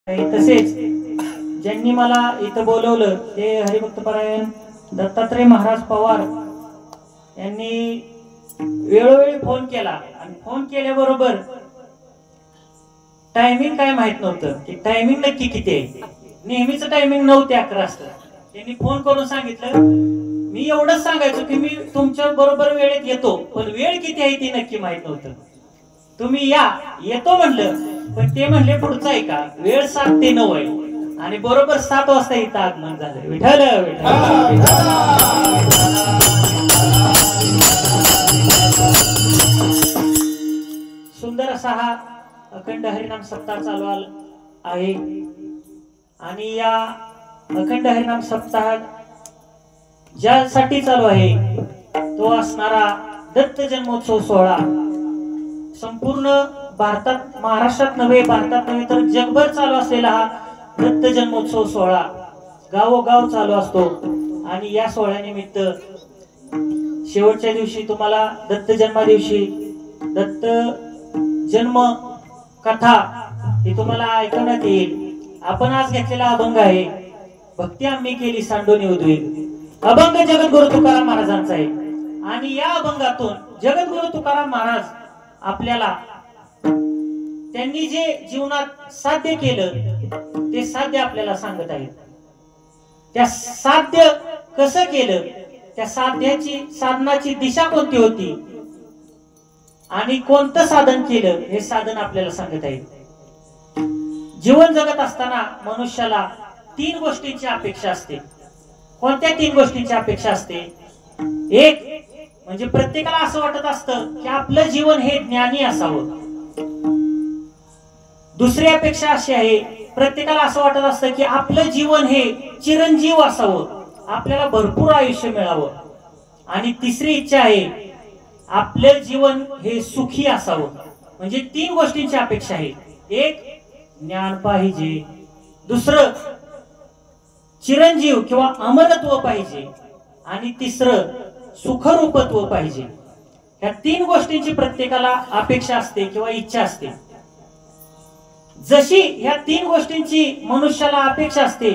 तसेच ज्यांनी मला इथं बोलवलं ते हरिभक्तपरायण दत्तात्रय महाराज पवार यांनी वेळोवेळी फोन केला आणि फोन केल्याबरोबर टायमिंग काय माहित नव्हतं की टायमिंग नक्की किती आहे. नेहमीचं टायमिंग 9 ते 11 असतं. त्यांनी फोन करून सांगितलं, मी एवढंच सांगायचो की मी तुमच्या बरोबर वेळेत येतो, पण वेळ किती आहे ती नक्की माहित नव्हतं. तुम्ही या, येतो म्हणलं, पण ते म्हणले पुढचं आहे का, वेळ 7 ते 9 आहे आणि बरोबर 7 वाजता इथं आगमन झालं. विठ्ठल सुंदर असा हा अखंड हरिनाम सप्ताह चालू आहे आणि या अखंड हरिनाम सप्ताह ज्यासाठी चालू आहे तो असणारा दत्त जन्मोत्सव सोहळा संपूर्ण भारतात, महाराष्ट्रात नव्हे, भारतात नव्हे तर जगभर चालू असलेला हा दत्त जन्मोत्सव सोहळा गावोगाव चालू असतो. आणि या सोहळ्यानिमित्त शेवटच्या दिवशी तुम्हाला दत्त जन्मा दिवशी दत्त जन्म कथा ही तुम्हाला ऐकवण्यात येईल. आपण आज घेतलेला अभंग आहे, भक्ती आम्ही केली सांडोनी उद्वेग. अभंग जगद्गुरु तुकाराम महाराजांचा आहे आणि या अभंगातून जगद्गुरु तुकाराम महाराज आपल्याला त्यांनी जे जीवनात साध्य केलं ते साध्य आपल्याला सांगत आहेत. त्या साध्य कसं केलं, त्या साधनाची दिशा कोणती होती आणि कोणतं साधन केलं हे साधन आपल्याला सांगत आहेत. जीवन जगत असताना मनुष्याला 3 गोष्टींची अपेक्षा असते. कोणत्या 3 गोष्टींची अपेक्षा असते? एक म्हणजे प्रत्येकाला असं वाटत असतं की आपलं जीवन हे ज्ञानी असावं. दुसरी अपेक्षा अशी आहे, प्रत्येकाला असं वाटत असतं की आपलं जीवन हे चिरंजीव असावं, आपल्याला भरपूर आयुष्य मिळावं. आणि तिसरी इच्छा आहे, आपलं जीवन हे सुखी असावं. म्हणजे 3 गोष्टींची अपेक्षा आहे. एक ज्ञान पाहिजे, दुसरं चिरंजीव किंवा अमरत्व पाहिजे आणि तिसरं सुखरूपत्व पाहिजे. या 3 गोष्टींची प्रत्येकाला अपेक्षा असते किंवा इच्छा असते. जशी ह्या 3 गोष्टींची मनुष्याला अपेक्षा असते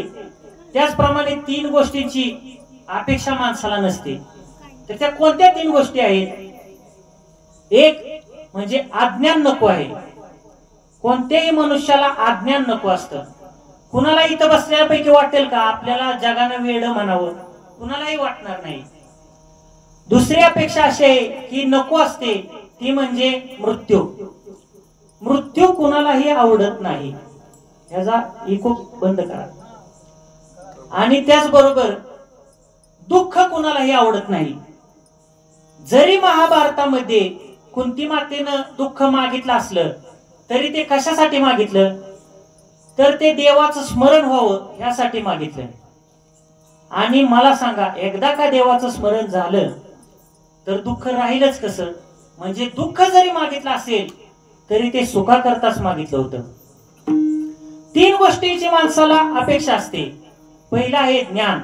त्याचप्रमाणे 3 गोष्टींची अपेक्षा माणसाला नसते. तर त्या कोणत्या 3 गोष्टी आहेत? एक म्हणजे अज्ञान नको आहे. कोणत्याही मनुष्याला अज्ञान नको असतं. कुणाला इथं बसल्यापैकी वाटेल का आपल्याला जगानं वेडं म्हणावं? कुणालाही वाटणार नाही. दुसरी अपेक्षा अशी आहे की नको असते, ती म्हणजे मृत्यू. मृत्यू कुणालाही आवडत नाही. याचा इको बंद करा. आणि त्याचबरोबर दुःख कुणालाही आवडत नाही. जरी महाभारतामध्ये कुंती मातेनं दुःख मागितलं असलं तरी ते कशासाठी मागितलं? तर ते देवाचं स्मरण व्हावं यासाठी मागितलं. आणि मला सांगा, एकदा का देवाचं स्मरण झालं तर दुःख राहीलच कसं? म्हणजे दुःख जरी मागितलं असेल तरी ते सुखाकरताच मागितलं होतं. 3 गोष्टीची माणसाला अपेक्षा असते. पहिला आहे ज्ञान.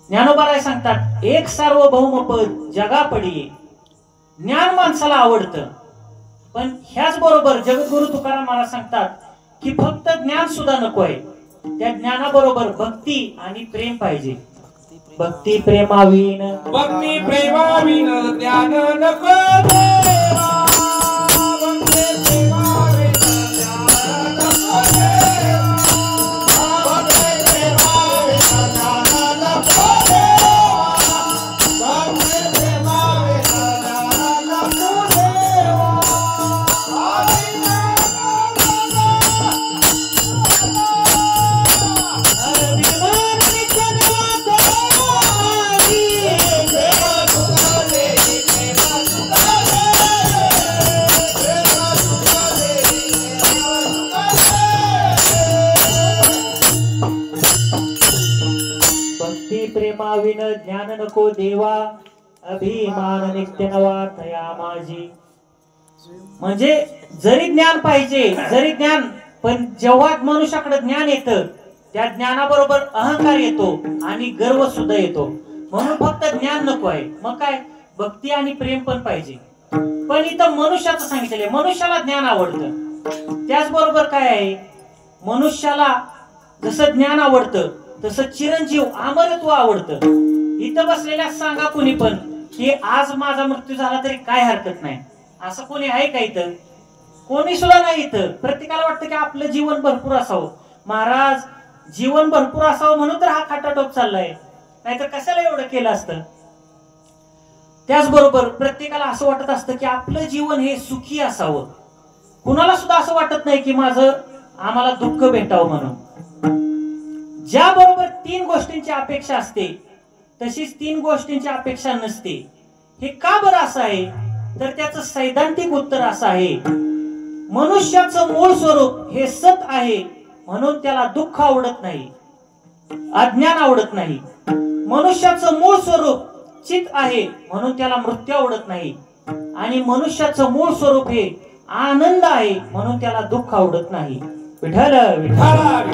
ज्ञानोबा सांगतात, एक सार्वभौम पद जगा पडी. ज्ञान माणसाला आवडतं, पण ह्याच बरोबर जगद्गुरु तुकाराम महाराज सांगतात की फक्त ज्ञान सुद्धा नको आहे. त्या ज्ञानाबरोबर भक्ती आणि प्रेम पाहिजे. भक्ती प्रेमाविन ज्ञान नको देवा. भक्ती प्रेमाविन ज्ञान नको देवा. भक्ती प्रेमाविन ज्ञान नको देवा. भक्ती प्रेमाविन ज्ञान नको देवा. प्रेमाविन ज्ञान नको देवा, अभिमान नित्य नवा तया माझी. म्हणजे जरी ज्ञान पाहिजे, जरी ज्ञान, पण जेव्हा मनुष्याकडे ज्ञान येतं त्या ज्ञानाबरोबर अहंकार येतो आणि गर्व सुद्धा येतो. म्हणून फक्त ज्ञान नको आहे. मग काय, भक्ती आणि प्रेम पण पाहिजे. पण इथं मनुष्याचं सांगितलेलं, मनुष्याला ज्ञान आवडतं त्याचबरोबर काय आहे, मनुष्याला जसं ज्ञान आवडतं तसं चिरंजीव अमरत्व आवडतं. इथं बसलेल्या सांगा कोणी पण की आज माझा मृत्यू झाला तरी काय हरकत नाही, असं कोणी आहे का इथं? कोणी सुद्धा नाही इथं. प्रत्येकाला वाटतं की आपलं जीवन भरपूर असावं. महाराज, जीवन भरपूर असावं म्हणून तर हा खाटाटोप चाललाय, नाहीतर कशाला एवढं केलं असतं. त्याचबरोबर प्रत्येकाला असं वाटत असतं की आपलं जीवन हे सुखी असावं. कुणाला सुद्धा असं वाटत नाही की आम्हाला दुःख भेटावं म्हणून. ज्या बरोबर 3 गोष्टींची अपेक्षा असते तशीच 3 गोष्टींची अपेक्षा नसते. हे का बरं असं आहे, तर त्याचं सैद्धांतिक उत्तर असं आहे, मनुष्याचं मूळ स्वरूप हे सत आहे म्हणून त्याला दुःख आवडत नाही, अज्ञान आवडत नाही. मनुष्याचं मूळ स्वरूप चित आहे म्हणून त्याला मृत्यू आवडत नाही. आणि मनुष्याचं मूळ स्वरूप हे आनंद आहे म्हणून त्याला दुःख आवडत नाही. विठ्ठल विठ्ठल.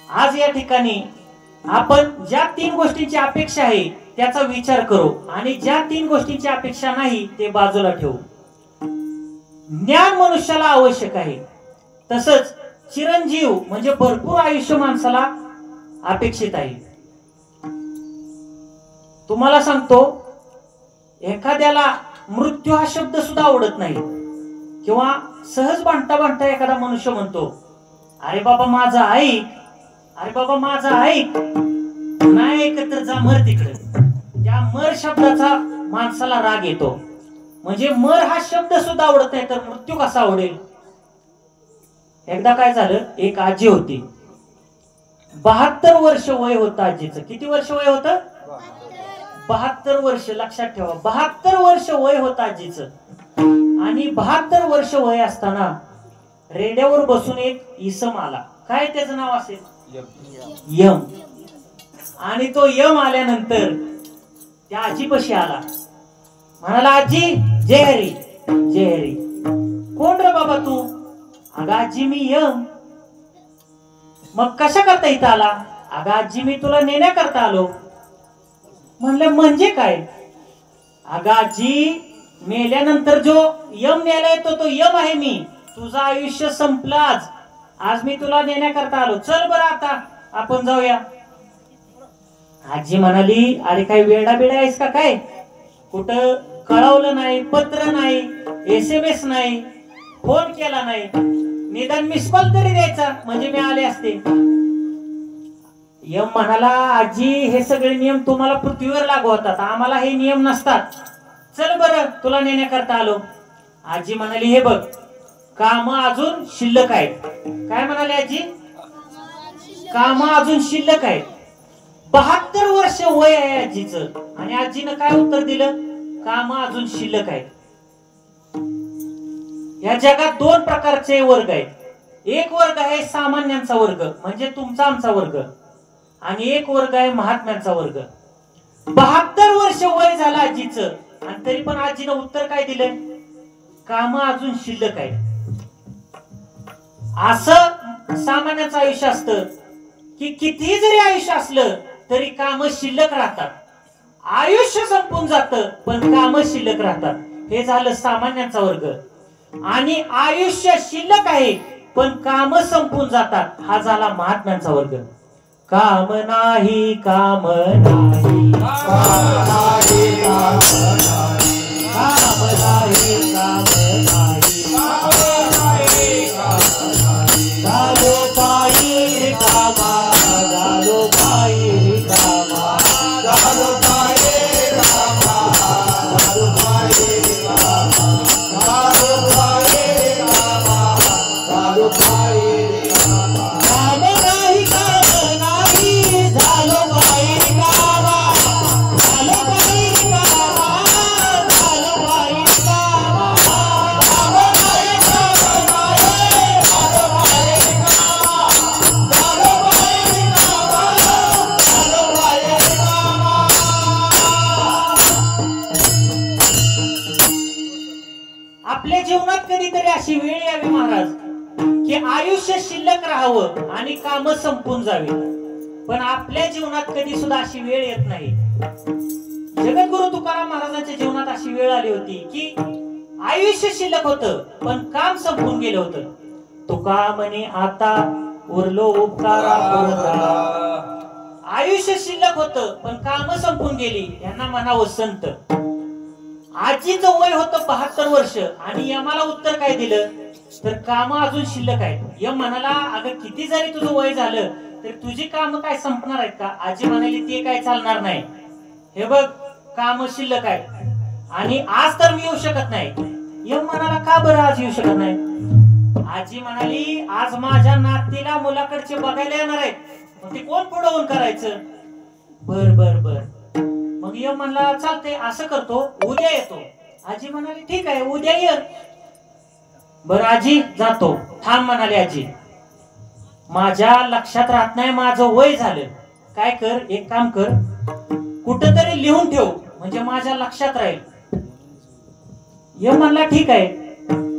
आज या ठिकाणी आपण ज्या 3 गोष्टींची अपेक्षा आहे त्याचा विचार करू आणि ज्या 3 गोष्टींची अपेक्षा नाही ते बाजूला ठेवू. ज्ञान मनुष्याला आवश्यक आहे, तसंच चिरंजीव म्हणजे भरपूर आयुष्य माणसाला अपेक्षित आहे. तुम्हाला सांगतो, एखाद्याला मृत्यू हा शब्द सुद्धा आवडत नाही, किंवा सहज भांडता भांडता एखादा मनुष्य म्हणतो, अरे बाबा माझा ऐक, अरे बाबा माझा ऐक, नाही ऐकत तर जा मर तिकडे. त्या मर शब्दाचा माणसाला राग येतो. म्हणजे मर हा शब्द सुद्धा आवडत नाही तर मृत्यू कसा आवडेल. एकदा काय झालं, एक आजी होती, 72 वर्ष वय होतं आजीचं. किती वर्ष वय होतं? 72 वर्ष. लक्षात ठेवा, 72 वर्ष वय होतं आजीचं. आणि 72 वर्ष वय असताना रेड्यावर बसून एक इसम आला. काय त्याचं नाव असेल? यम. आणि तो यम आल्यानंतर त्या आजीपाशी आला, म्हणाला, आजी जय हरी जय हरी. कोण रे बाबा तू? अगं आजी मी यम. मग कशा करता इथं आला? अगं आजी मी तुला नेण्याकरता आलो. म्हणलं म्हणजे काय? अगं आजी, मेल्यानंतर जो यम न्यायला येतो तो यम आहे मी. तुझं आयुष्य संपलं आज. आज मी तुला नेण्याकरता आलो. चल बरं आता आपण जाऊया. आजी म्हणाली, अरे काय वेडा बेडा आहेस का काय? कुठं कळवलं नाही, पत्र नाही, SMS नाही, फोन केला नाही, निदान मिस कॉल तरी द्यायचा म्हणजे मी आले असते. यम म्हणाला, आजी हे सगळे नियम तुम्हाला पृथ्वीवर लागू होतात, आम्हाला हे नियम नसतात. चल बरं तुला नेण्याकरता आलो. आजी म्हणाली, हे बघ काम अजून शिल्लक आहेत. काय म्हणाले आजी? काम अजून शिल्लक आहेत. 72 वर्ष वय आहे आजीचं. आणि आजीनं काय उत्तर दिलं? काम अजून शिल्लक आहेत. या जगात 2 प्रकारचे वर्ग आहेत. एक वर्ग आहे सामान्यांचा वर्ग, म्हणजे तुमचा आमचा वर्ग, आणि एक वर्ग आहे महात्म्यांचा वर्ग. 72 वर्ष वय झालं आजीचं, आणि तरी पण आजीनं उत्तर काय दिलं? काम अजून शिल्लक आहे. असं सामान्याचं आयुष्य असतं की कितीही जरी आयुष्य असलं तरी काम शिल्लक राहतात. आयुष्य संपून जातं पण काम शिल्लक राहतात. हे झालं सामान्यांचा वर्ग. आणि आयुष्य शिल्लक आहे पण काम संपून जातात, हा झाला महात्म्यांचा वर्ग. काम नाही, काम नाही, काम नाही, काम नाही, काम नाही, काम नाही, झालो पायी कामा, झालो पायी कामा, झालो पायी कामा, झालो पायी कामा, झालो पायी कामा, झालो पायी कामा. काम नाही, काम नाही, झालो पायी कामा, झालो पायी कामा, झालो पायी कामा. काम नाही, काम नाही, झालो पायी कामा, झालो पायी कामा, झालो पायी कामा. आपल्या जीवनात कधीतरी अशी वेळ यावी महाराज की आयुष्य शिल्लक राहावं आणि काम संपून जावी. पण आपल्या जीवनात कधी सुद्धा अशी वेळ येत नाही. जगद्गुरु तुकाराम महाराजांच्या जीवनात अशी वेळ आली होती की आयुष्य शिल्लक होतं पण काम संपून गेलं होतं. तुका म्हणे आता उरलो उपकारा पुरता. आयुष्य शिल्लक होतं पण काम संपून गेली. यांना म्हणावं संत. आजीचं वय होतं 72 वर्ष आणि यमाला उत्तर काय दिलं तर काम अजून शिल्लक आहेत. यम म्हणाला अगं किती जरी तुझं वय झालं तर तुझी काम काय संपणार आहेत का. आजी म्हणाली ते काय चालणार नाही. हे बघ काम शिल्लक आहे आणि आज तर मी येऊ शकत नाही. यम म्हणाला का बरं आज येऊ शकत नाही. आजी म्हणाली आज माझ्या नातीला मुलाकडचे बघायला येणार आहेत. मग ते कोण पुढे होऊन करायचं. बर बर बर. मग यम म्हणला चालते असं करतो उद्या येतो. आजी म्हणाली ठीक आहे उद्या ये. बर आजी जातो. थांब म्हणाली आजी माझ्या लक्षात राहत नाही माझं वय झालं. काय कर एक काम कर कुठंतरी लिहून ठेव म्हणजे माझ्या लक्षात राहील. यम म्हणला ठीक आहे.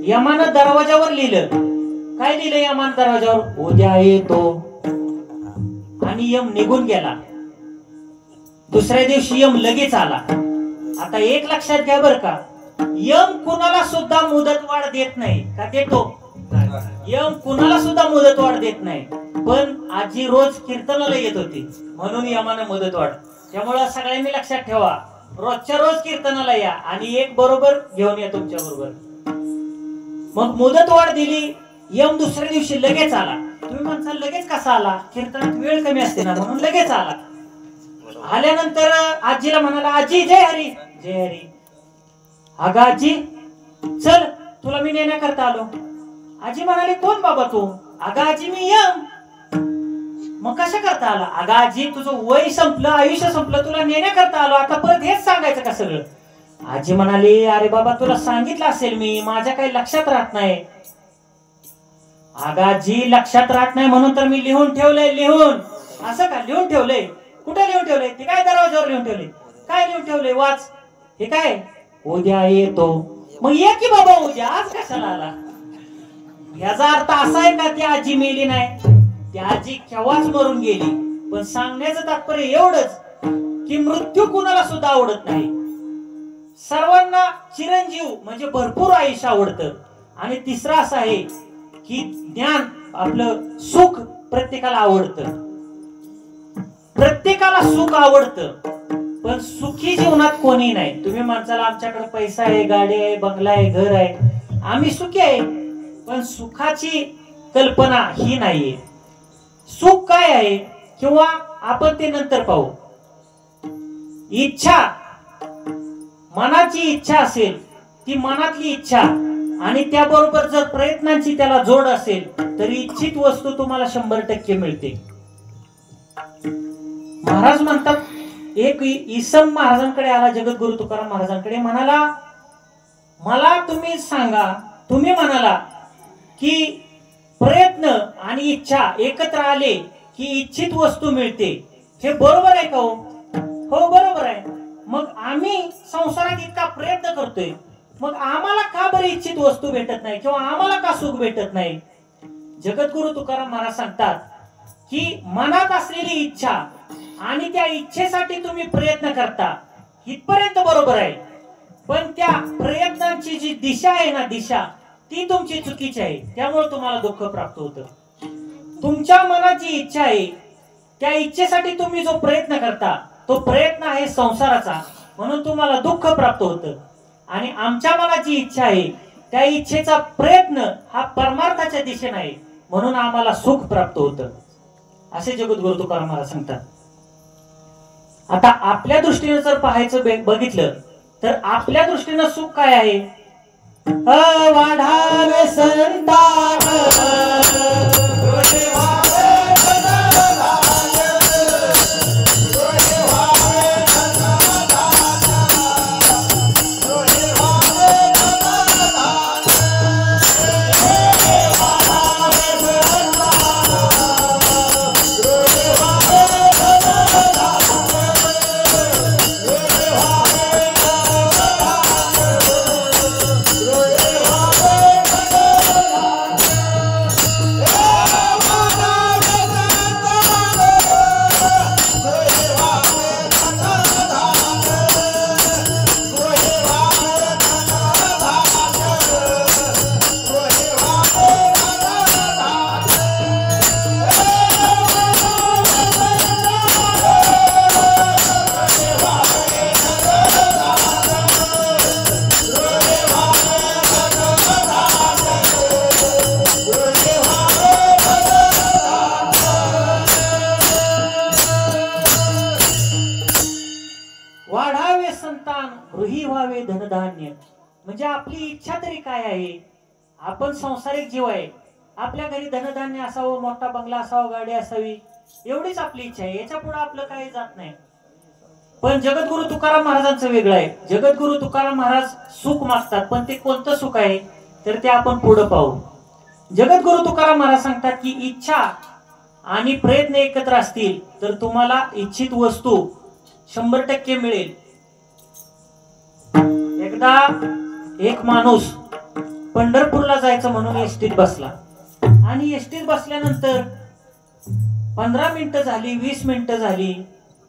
यमानं दरवाजावर लिहिलं. काय लिहिलं यमान दरवाजावर उद्या येतो. आणि यम निघून गेला. दुसऱ्या दिवशी यम लगेच आला. आता एक लक्षात घ्या बर का यम कुणाला सुद्धा मुदतवाढ देत नाही. का देतो. यम कुणाला सुद्धा मुदतवाढ देत नाही. पण आजी रोज कीर्तनाला येत होती म्हणून यमाने मुदतवाढ. त्यामुळे सगळ्यांनी लक्षात ठेवा रोजच्या रोज कीर्तनाला या आणि एक बरोबर घेऊन या तुमच्या बरोबर. मग मुदतवाढ दिली. यम दुसऱ्या दिवशी लगेच आला. तुम्ही म्हणता लगेच कसा आला कीर्तनात वेळ कमी असते ना म्हणून लगेच आला. आल्यानंतर आजीला म्हणाला आजी जय हरी जय हरी. अगं आजी चल तुला मी नेण्याकरता आलो. आजी म्हणाली कोण बाबा तू. अगं आजी मी यम. मग कशा करता आला. अगं आजी तुझं वय संपलं आयुष्य संपलं तुला नेण्याकरता आलो. आता परत हेच सांगायचं का सगळं. आजी म्हणाली अरे बाबा तुला सांगितलं असेल मी माझ्या काही लक्षात राहत नाही. अगं आजी लक्षात राहत नाही म्हणून तर मी लिहून ठेवलंय. लिहून असं का लिहून ठेवलंय. कुठे लिहून ठेवलंय ते काय दरवाजावर लिहून ठेवले. काय लिहून ठेवलंय वाच. हे काय उद्या येतो. मग ये की बाबा उद्या आज कशाला आला. याचा अर्थ असा आहे का ती आजी मेली नाही. ती आजी केव्हाच मरून गेली. पण सांगण्याचं तात्पर्य एवढंच की मृत्यू कुणाला सुद्धा आवडत नाही. सर्वांना चिरंजीव म्हणजे भरपूर आयुष्य आवडतं. आणि तिसरं असं आहे की ज्ञान आपलं सुख प्रत्येकाला आवडतं. प्रत्येकाला सुख आवडतं पण सुखी जीवनात कोणी नाही. तुम्ही माणसाला आमच्याकडे पैसा आहे गाडी आहे बंगला आहे घर आहे आम्ही सुखी आहे. पण सुखाची कल्पना ही नाहीये. सुख काय आहे किंवा आपण ते नंतर पाहू. इच्छा मनाची इच्छा असेल ती मनातली इच्छा आणि त्याबरोबर जर प्रयत्नांची त्याला जोड असेल तर इच्छित वस्तू तुम्हाला 100% मिळते. महाराज म्हणतात एक इसम महाराजांकडे आला जगद्गुरु तुकाराम महाराजांकडे म्हणाला मला तुम्ही सांगा. तुम्ही म्हणाला की प्रयत्न आणि इच्छा एकत्र आले की इच्छित वस्तू मिळते. हे बरोबर आहे का हो. हो बरोबर आहे. मग आम्ही संसारात इतका प्रयत्न करतोय मग आम्हाला का बरं इच्छित वस्तू भेटत नाही किंवा आम्हाला का सुख भेटत नाही. जगद्गुरु तुकाराम महाराज सांगतात की मनात असलेली इच्छा आणि त्या इच्छेसाठी तुम्ही प्रयत्न करता इथपर्यंत बरोबर आहे. पण त्या प्रयत्नांची जी दिशा आहे ना दिशा ती तुमची चुकीची आहे. त्यामुळे तुम्हाला दुःख प्राप्त होतं. तुमच्या मनाची इच्छा आहे त्या इच्छेसाठी तुम्ही जो प्रयत्न करता तो प्रयत्न आहे संसाराचा म्हणून तुम्हाला दुःख प्राप्त होतं. आणि आमच्या मनाची इच्छा आहे त्या इच्छेचा प्रयत्न हा परमार्थाच्या दिशेने आहे म्हणून आम्हाला सुख प्राप्त होतं. असे जगद्गुरु तुकाराम महाराज सांगतात. आता आपल्या दृष्टीने जर पाहायचं बघितलं तर आपल्या दृष्टीनं सुख काय आहे. वाढावे संता असावे धनधान्य, म्हणजे आपली इच्छा तरी काय आहे. आपण संसारिक जीव आहे, आपल्या घरी धनधान्य असावं, मोठा बंगला असावा, गाडी असावी, एवढीच आपली इच्छा आहे. याच्या पुढे आपलं काही जात नाही. पण जगद्गुरु तुकाराम महाराजांचं वेगळं आहे. जगद्गुरु तुकाराम महाराज सुख मागतात, पण ते कोणतं सुख आहे तर ते आपण पुढे पाहू. जगद्गुरु तुकाराम महाराज सांगतात की इच्छा आणि प्रयत्न एकत्र असतील तर तुम्हाला इच्छित वस्तू 100% मिळेल. एकदा एक माणूस पंढरपूरला जायचं म्हणून एसटीत बसला आणि एसटीत बसल्यानंतर 15 मिनिटं झाली, 20 मिनिटं झाली,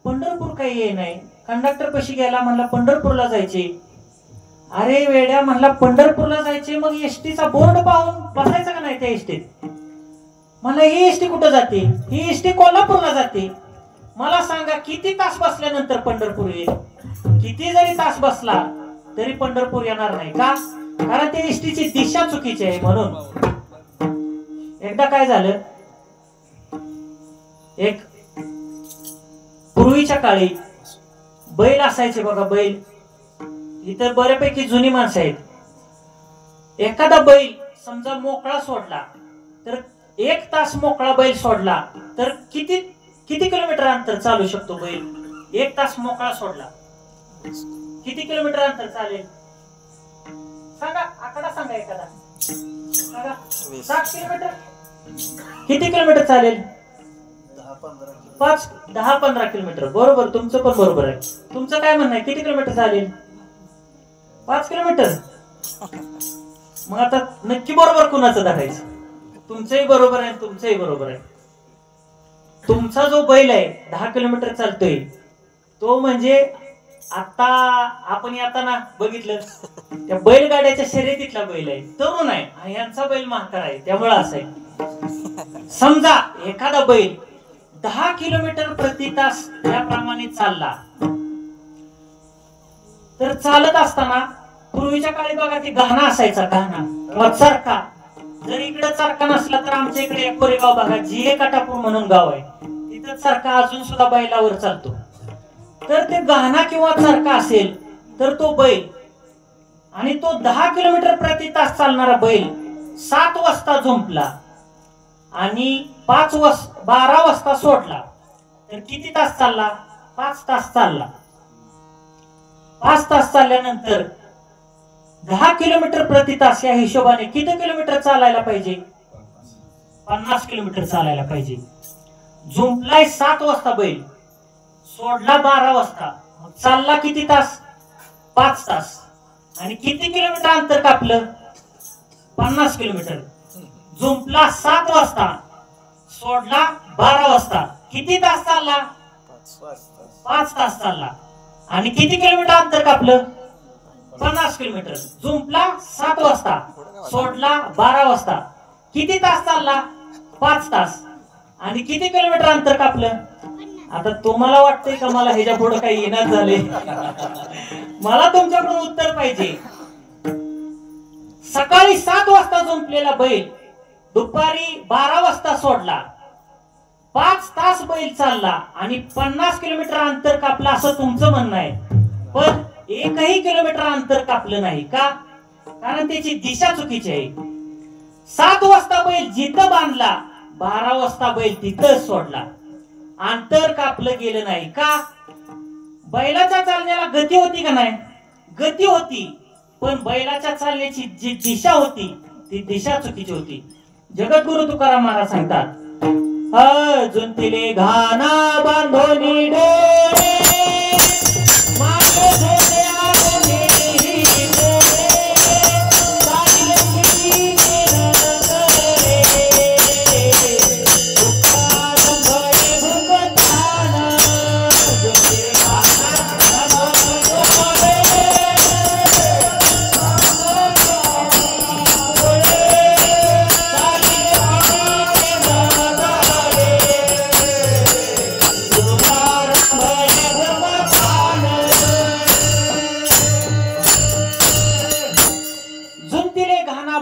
पंढरपूर काही ये नाही. कंडक्टर पशी गेला, म्हणला पंढरपूरला जायचे. अरे वेड्या, म्हणला पंढरपूरला जायचे, मग एसटीचा बोर्ड पाहून बसायचं का नाही त्या एसटीत. मला ही एसटी कुठं जाते, ही एसटी कोल्हापूरला जाते. मला सांगा किती तास बसल्यानंतर पंढरपूर येईल. किती जरी तास बसला तरी पंढरपूर येणार नाही. का? कारण त्या एसटीची दिशा चुकीची आहे म्हणून. एकदा काय झालं, एक पूर्वीच्या काळी बैल असायचे बघा. बैल इतर बऱ्यापैकी जुनी माणसं आहेत. एखादा बैल समजा मोकळा सोडला तर 1 तास मोकळा बैल सोडला तर किती किलोमीटर अंतर चालू शकतो बैल. 1 तास मोकळा सोडला किती किलोमीटर अंतर चालेल सांगा, आकडा सांगा एखादा. सांगा. 7 किलोमीटर. किती किलोमीटर चालेल? 10-15 किलोमीटर. बरोबर, तुमचं पण बरोबर आहे. तुमचं काय म्हणणं आहे, किती किलोमीटर चालेल? 5 किलोमीटर. मग आता नक्की बरोबर कुणाचं दाखायचं? तुमचंही बरोबर आहे, तुमचंही बरोबर आहे. तुमचा जो बैल आहे 10 किलोमीटर चालतोय, तो म्हणजे आता आपण येताना बघितलं त्या बैलगाड्याच्या शर्यतीतला बैल आहे, तरुण आहे. यांचा बैल म्हातारा आहे, त्यामुळे असं आहे. समजा एखादा बैल 10 किलोमीटर प्रति तास याप्रमाणे चालला तर चालत असताना पूर्वीच्या काळी बघा ते गाणा असायचा, गाणा किंवा चरखा. जर इकडे चरखा नसला तर आमच्या इकडे कोरेगाव भागात जिले काटापूर म्हणून गाव आहे, तिथं चरखा अजून सुद्धा बैलावर चालतो. तर ते गाणा किंवा चरखा असेल तर तो बैल, आणि तो 10 किलोमीटर प्रति तास चालणारा बैल 7 वाजता झोंपला आणि 12 वाजता सोडला तर किती तास चालला? 5 तास चालला. 5 तास चालल्यानंतर 10 किलोमीटर प्रति तास या हिशोबाने किती किलोमीटर चालायला पाहिजे? 50 किलोमीटर चालायला पाहिजे. झोंपलाय 7 वाजता बैल, सोडला 12 वाजता, मग चालला किती तास? 5 तास. आणि किती किलोमीटर अंतर कापलं? 50 किलोमीटर. झोंपला 7 वाजता, सोडला 12 वाजता, किती तास चालला? 5 तास चालला. आणि किती किलोमीटर अंतर कापलं? 50 किलोमीटर. झोंपला 7 वाजता, सोडला 12 वाजता, किती तास चालला? 5 तास. आणि किती किलोमीटर अंतर कापलं? आता तुम्हाला वाटतंय का मला ह्याच्या पुढे काही येणार झाले? मला तुमच्याकडून उत्तर पाहिजे. सकाळी 7 वाजता झोंपलेला बैल दुपारी 12 वाजता सोडला, 5 तास बैल चालला आणि 50 किलोमीटर अंतर कापलं असं तुमचं म्हणणं आहे. पण 1ही किलोमीटर अंतर कापलं नाही. का? कारण त्याची दिशा चुकीची आहे. 7 वाजता बैल जिथं बांधला, 12 वाजता बैल तिथं सोडला. अंतर कापलं गेलं नाही. का? बैलाच्या चालण्याला गती होती का नाही? गती होती, पण बैलाच्या चालण्याची जी दिशा होती ती दिशा चुकीची होती. जगद्गुरु तुकाराम महाराज सांगतात, अजून तिले घाना बांधोनी डोळे, मागे झोले आगोनी डोळे, चालले किती मेहनत करे, तुकाराम भये भुगतान, अजून तिले घाना बांधोनी डोळे,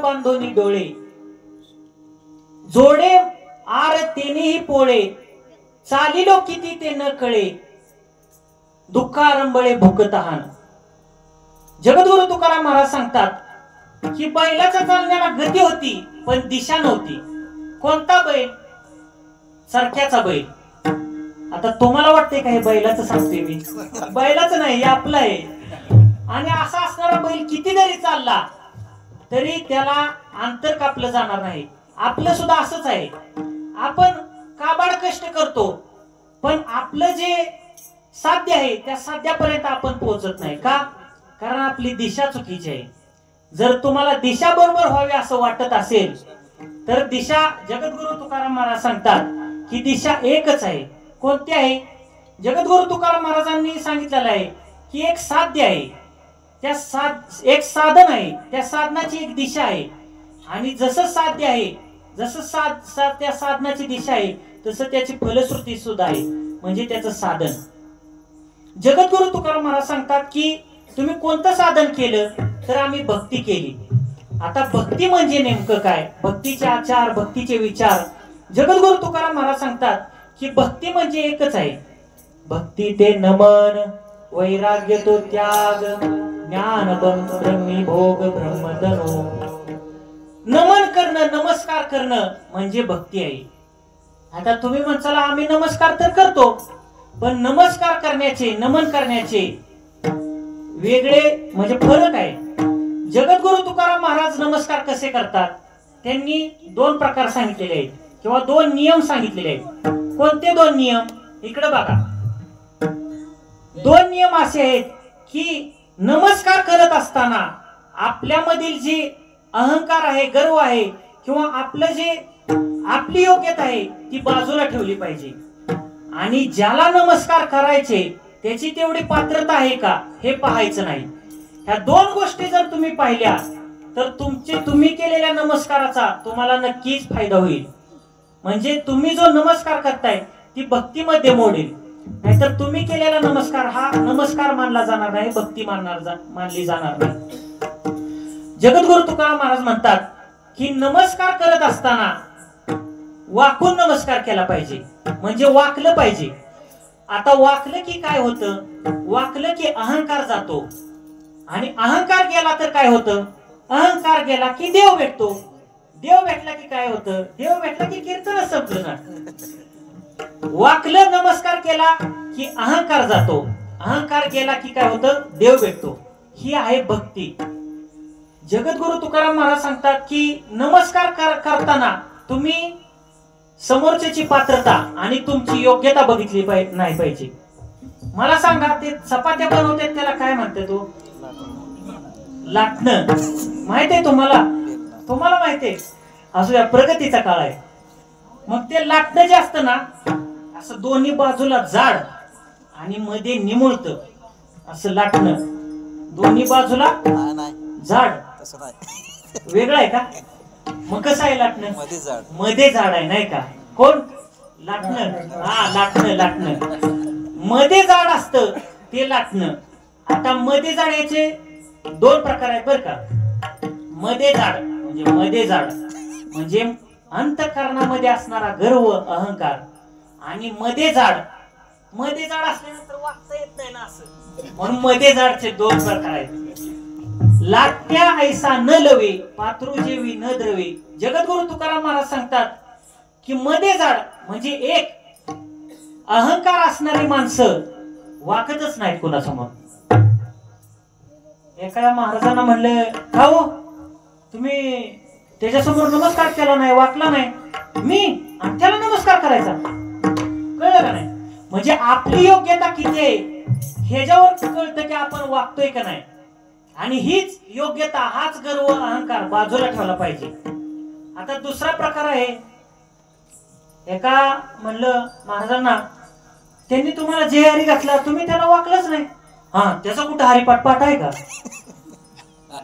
बांधोनी डोळे, जोडे आर तेनेही पोळे, चालिलो किती ते न कळे, दुःखारंबळे भुकतहान. जगत तुकाराम महाराज सांगतात की बैलाच्या चालण्याला गती होती पण दिशा नव्हती. कोणता बैल? सरक्याचा बैल. आता तुम्हाला वाटतंय का हे बैलाचं सांगते मी? बैलाचं नाही, हे आपलं आहे. आणि असा असणारा बैल किती जरी चालला तरी त्याला अंतर कापलं जाणार नाही. आपलं सुद्धा असंच आहे. आपण काबाड कष्ट करतो पण आपलं जे साध्य आहे त्या साध्यापर्यंत आपण पोहोचत नाही. का? कारण आपली दिशा चुकीची आहे. जर तुम्हाला दिशा बरोबर व्हावी असं वाटत असेल तर दिशा, जगद्गुरु तुकाराम महाराज सांगतात की दिशा एकच आहे. कोणती आहे? जगद्गुरु तुकाराम महाराजांनी सांगितलेलं आहे की एक साध्य आहे, एक साधन आहे, त्या साधनाची एक दिशा आहे. आणि जसं साध्य आहे, जसं त्या साधनाची दिशा आहे तसं त्याची फलश्रुती सुद्धा आहे, म्हणजे त्याचं साधन. जगद्गुरु तुकाराम महाराज सांगतात की तुम्ही कोणतं साधन केलं? तर आम्ही भक्ती केली. आता भक्ती म्हणजे नेमकं काय? भक्तीचे आचार, भक्तीचे विचार. जगद्गुरु तुकाराम महाराज सांगतात की भक्ती म्हणजे एकच आहे. भक्ती ते नमन, वैराग्य तो त्याग, ज्ञान ब्रह्मी भोग ब्रह्मतनो. नमन करणं, नमस्कार करणं म्हणजे भक्ती आहे. आता तुम्ही म्हणसाल आम्ही नमस्कार तर करतो, पण नमस्कार करण्याचे, नमन करण्याचे वेगळे म्हणजे फरक आहे. जगद्गुरु तुकाराम महाराज नमस्कार कसे करतात? त्यांनी 2 प्रकार सांगितलेले आहेत किंवा 2 नियम सांगितलेले आहेत. कोणते 2 नियम? इकडे बघा. 2 नियम असे आहेत की नमस्कार करत असताना आपल्यामधील जे अहंकार आहे, गर्व आहे किंवा आपलं जे आपली योग्यता आहे ती बाजूला ठेवली पाहिजे. आणि ज्याला नमस्कार करायचे त्याची तेवढी पात्रता आहे का हे पाहायचं नाही. ह्या 2 गोष्टी जर तुम्ही पाहिल्या तर तुम्ही केलेल्या नमस्काराचा तुम्हाला नक्कीच फायदा होईल. म्हणजे तुम्ही जो नमस्कार करताय ती भक्तीमध्ये मोडेल. नाहीतर तुम्ही केलेला नमस्कार हा नमस्कार मानला जाणार नाही, भक्ती मानली जाणार नाही. जगद्गुरु तुकाराम महाराज म्हणतात की नमस्कार करत असताना वाकून नमस्कार केला पाहिजे, म्हणजे वाकलं पाहिजे. आता वाकलं की काय होतं? वाकलं की अहंकार जातो. आणि अहंकार गेला तर काय होतं? अहंकार गेला की देव भेटतो. देव भेटला की काय होतं? देव भेटला की कीर्तन संपलं ना. वाकलं, नमस्कार केला की अहंकार जातो. अहंकार गेला की काय होतं? देव भेटतो. ही आहे भक्ती. जगद्गुरु तुकाराम महाराज सांगतात की नमस्कार करताना तुम्ही समोरच्याची पात्रता आणि तुमची योग्यता बघितली नाही पाहिजे. मला सांगा, ते चपात्या बनवतात त्याला काय म्हणते? तो लाटणं. माहित आहे तुम्हाला? तुम्हाला माहित आहे? असू द्या, प्रगतीचा काळ आहे. मग ते लाटणं जे असतं ना, असं दोन्ही बाजूला जाड आणि मध्ये निमुळत असं लाटणं. दोन्ही बाजूला जाड. वेगळं आहे का? मग कसं आहे लाटणं? मध्ये जाड आहे, नाही का? कोण? लाटणं. हा, लाटणं. मध्ये जाड असतं ते लाटणं. आता मध्ये जाड याचे 2 प्रकार आहेत बरं का. मध्ये जाड म्हणजे अंतःकरणामध्ये असणारा गर्व, अहंकार. आणि मध्ये जाड असल्यानंतर वागता येत नाही ना असं, म्हणून मध्ये जाडचे 2 प्रकार आहेत. लाटण्या ऐसा न लवे, पात्रू जेवी न द्रवे. जगद्गुरु तुकाराम महाराज सांगतात की मध्ये जाड म्हणजे एक अहंकार असणारी माणसं वाकतच नाहीत कोणासमोर. एका महाराजांना म्हणलं, का हो तुम्ही त्याच्यासमोर नमस्कार केला नाही, वाकला नाही, मी आणि त्याला नमस्कार करायचा? कळलं का नाही? म्हणजे आपली योग्यता किती आहे ह्याच्यावर कळतं की आपण वागतोय का नाही. आणि हीच योग्यता, हाच गर्व, अहंकार बाजूला ठेवला पाहिजे. आता दुसरा प्रकार आहे. एका म्हणलं महाराजांना, त्यांनी तुम्हाला जे हरी घातला तुम्ही त्याला वाकलंच नाही. हा, त्याचा कुठं हरिपाठ पाठ आहे का?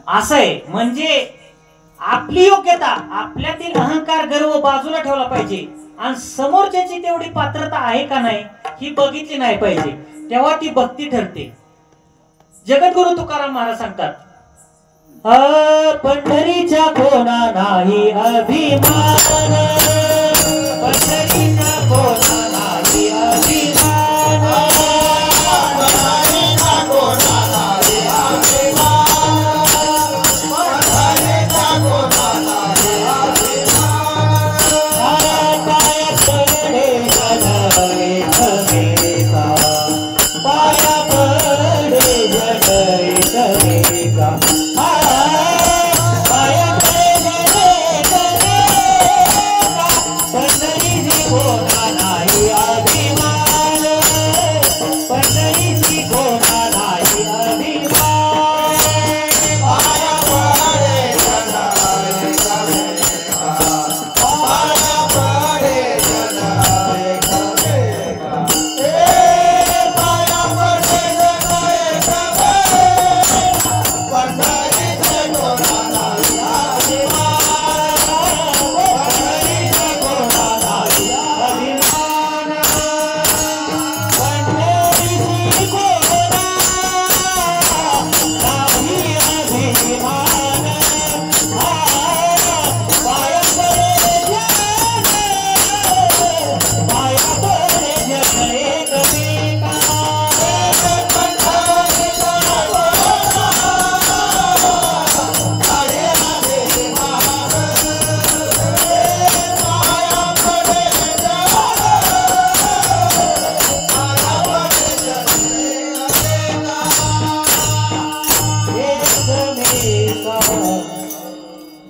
असं आहे. म्हणजे आपली योग्यता, आपल्यातील अहंकार, गर्व बाजूला ठेवला पाहिजे आणि समोरच्याची तेवढी पात्रता आहे का नाही ही बघितली नाही पाहिजे, तेव्हा ती भक्ती ठरते. जगद्गुरु तुकाराम महाराज सांगतात, पंढरीच्या कोणा नाही अभिमान, पंढरीच्या कोणा नाही अभिमान, पंढरीच्या कोणा नाही अभिमान,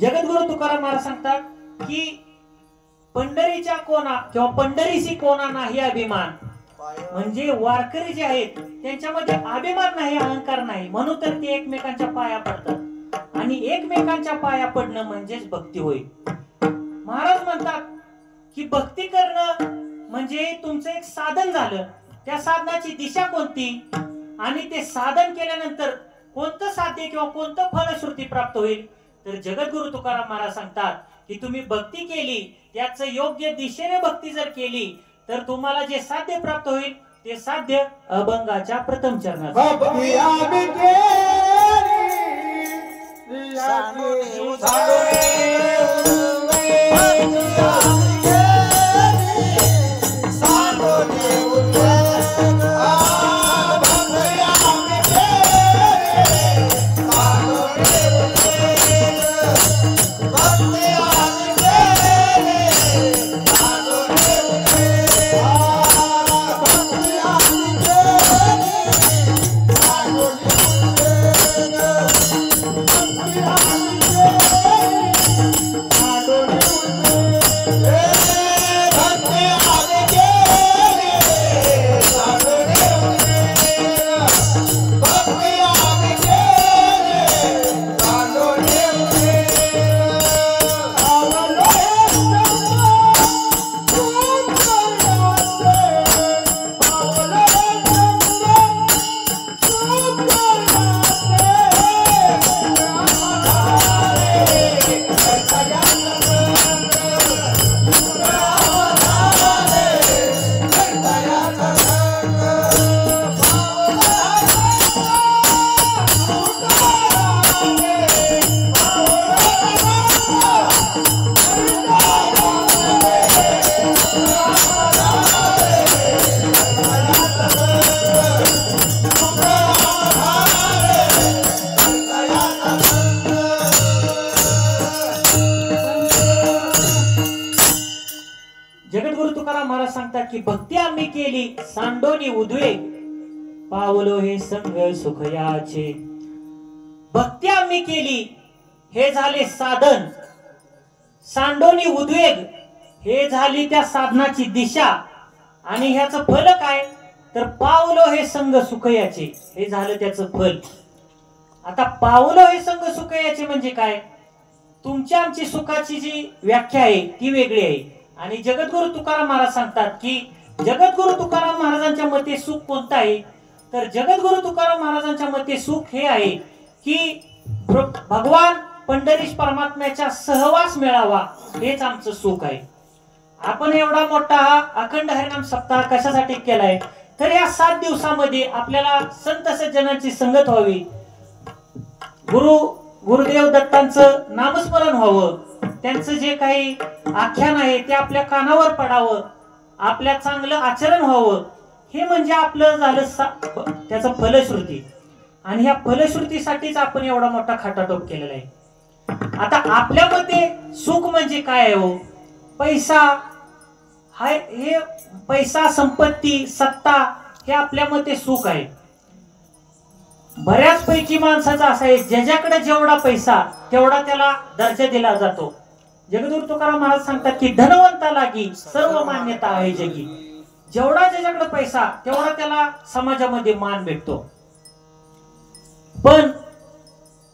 जगद्गुरु तुकाराम महाराज सांगतात की पंढरीच्या कोणा किंवा पंढरीशी कोणा नाही अभिमान, म्हणजे वारकरी जे आहेत त्यांच्यामध्ये अभिमान नाही, अहंकार नाही, म्हणून तर ते एकमेकांच्या पाया पडतात आणि एकमेकांच्या पाया पडणं म्हणजेच भक्ती होय. महाराज म्हणतात की भक्ती करणं म्हणजे तुमचं एक साधन झालं. त्या साधनाची दिशा कोणती आणि ते साधन केल्यानंतर कोणतं साध्य किंवा कोणतं फलश्रुती प्राप्त होईल, तर जगद्गुरु तुकाराम महाराज सांगतात की तुम्ही भक्ती केली, त्याचं योग्य दिशेने भक्ती जर केली तर तुम्हाला जे साध्य प्राप्त होईल ते साध्य अभंगाच्या प्रथम चरणात. जगद्गुरु तुकाराम महाराज सांगतात की भक्ती आम्ही केली सांडोनी उद्वेग, पावलो हे संग सुखयाचे. भक्ती आम्ही केली हे झाले साधन, सांडोनी उद्वेग हे झाली त्या साधनाची दिशा, आणि ह्याचं फल काय, तर पावलो हे संग सुखयाचे हे झालं त्याचं फल. आता पावलो हे संग सुखयाचे म्हणजे काय, तुमच्या आमची सुखाची जी व्याख्या आहे ती वेगळी आहे. आणि जगद्गुरु तुकाराम महाराज सांगतात की जगद्गुरु तुकाराम महाराजांच्या मते सुख कोणतं आहे, तर जगद्गुरु तुकाराम महाराजांच्या मते सुख हे आहे की भगवान पंढरीश परमात्म्याच्या सहवास मिळावा, हेच आमचं सुख आहे. आपण एवढा मोठा हा अखंड हरिनाम सप्ताह कशासाठी केलाय, तर या 7 दिवसामध्ये आपल्याला संत सज्जनांची संगत व्हावी, गुरुदेव दत्तांचं नामस्मरण व्हावं, त्यांचं जे काही आख्यान आहे ते आपल्या कानावर पडावं, आपल्या चांगलं आचरण व्हावं, हे म्हणजे आपलं झालं त्याचं फलश्रुती. आणि ह्या फलश्रुतीसाठीच आपण एवढा मोठा खाटाटोप केलेला आहे. आता आपल्यामध्ये सुख म्हणजे काय आहे हो, पैसा हे पैसा, संपत्ती, सत्ता हे आपल्यामध्ये सुख आहे. बऱ्याच पैकी माणसाचं असं आहे ज्याच्याकडे जेवढा पैसा तेवढा त्याला दर्जा दिला जातो. जगद्गुरु तुकाराम महाराज सांगतात की धनवंता लागी सर्व मान्यता आहे जगी. जेवढा ज्याच्याकडे पैसा तेवढा त्याला समाजामध्ये मान भेटतो. पण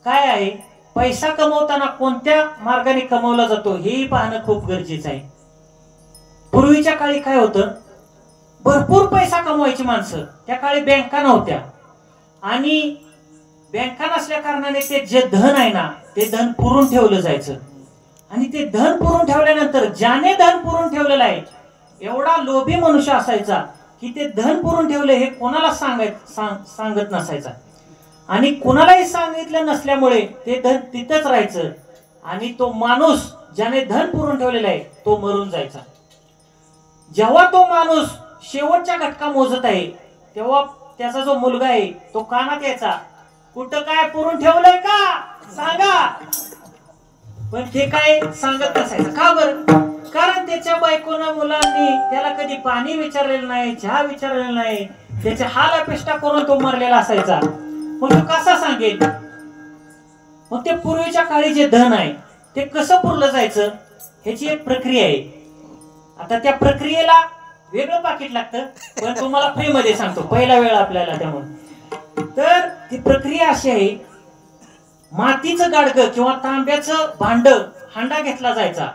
काय आहे, पैसा कमवताना कोणत्या मार्गाने कमवला जातो हेही पाहणं खूप गरजेचं आहे. पूर्वीच्या काळी काय होतं, भरपूर पैसा कमवायची माणसं, त्या काळी बँका नव्हत्या आणि बँका नसल्या कारणाने ते जे धन आहे ना ते धन पुरून ठेवलं जायचं. आणि ते धन पुरून ठेवल्यानंतर ज्याने धन पुरून ठेवलेलं आहे एवढा लोभी मनुष्य असायचा की ते धन पुरून ठेवले हे कोणाला सांगत नसायचा. आणि कोणालाही सांगितलं नसल्यामुळे ते धन तिथंच राहायचं आणि तो माणूस ज्याने धन पुरून ठेवलेला आहे तो मरून जायचा. जेव्हा तो माणूस शेवटच्या घटका मोजत आहे तेव्हा त्याचा जो मुलगा आहे तो कानात यायचा, कुठं काय पुरून ठेवलंय का सांगा. पण ते काय सांगत नसायचं. का बरं, कारण त्याच्या बायकोनं मुलांनी त्याला कधी पाणी विचारलेलं नाही, चहा विचारलेला नाही, त्याच्या हाल अपेष्टा करून तो मरलेला असायचा. मग तो कसा सांगेल. मग ते पूर्वीच्या काळी जे धन आहे ते कसं पुरलं जायचं ह्याची एक प्रक्रिया आहे. आता त्या प्रक्रियेला वेगळं पाकिट लागतं, पण तुम्हाला फ्री मध्ये सांगतो, पहिला वेळ आपल्याला त्यामुळे. तर ती प्रक्रिया अशी आहे, मातीचं गाडगं किंवा तांब्याचं भांड हांडा घेतला जायचा.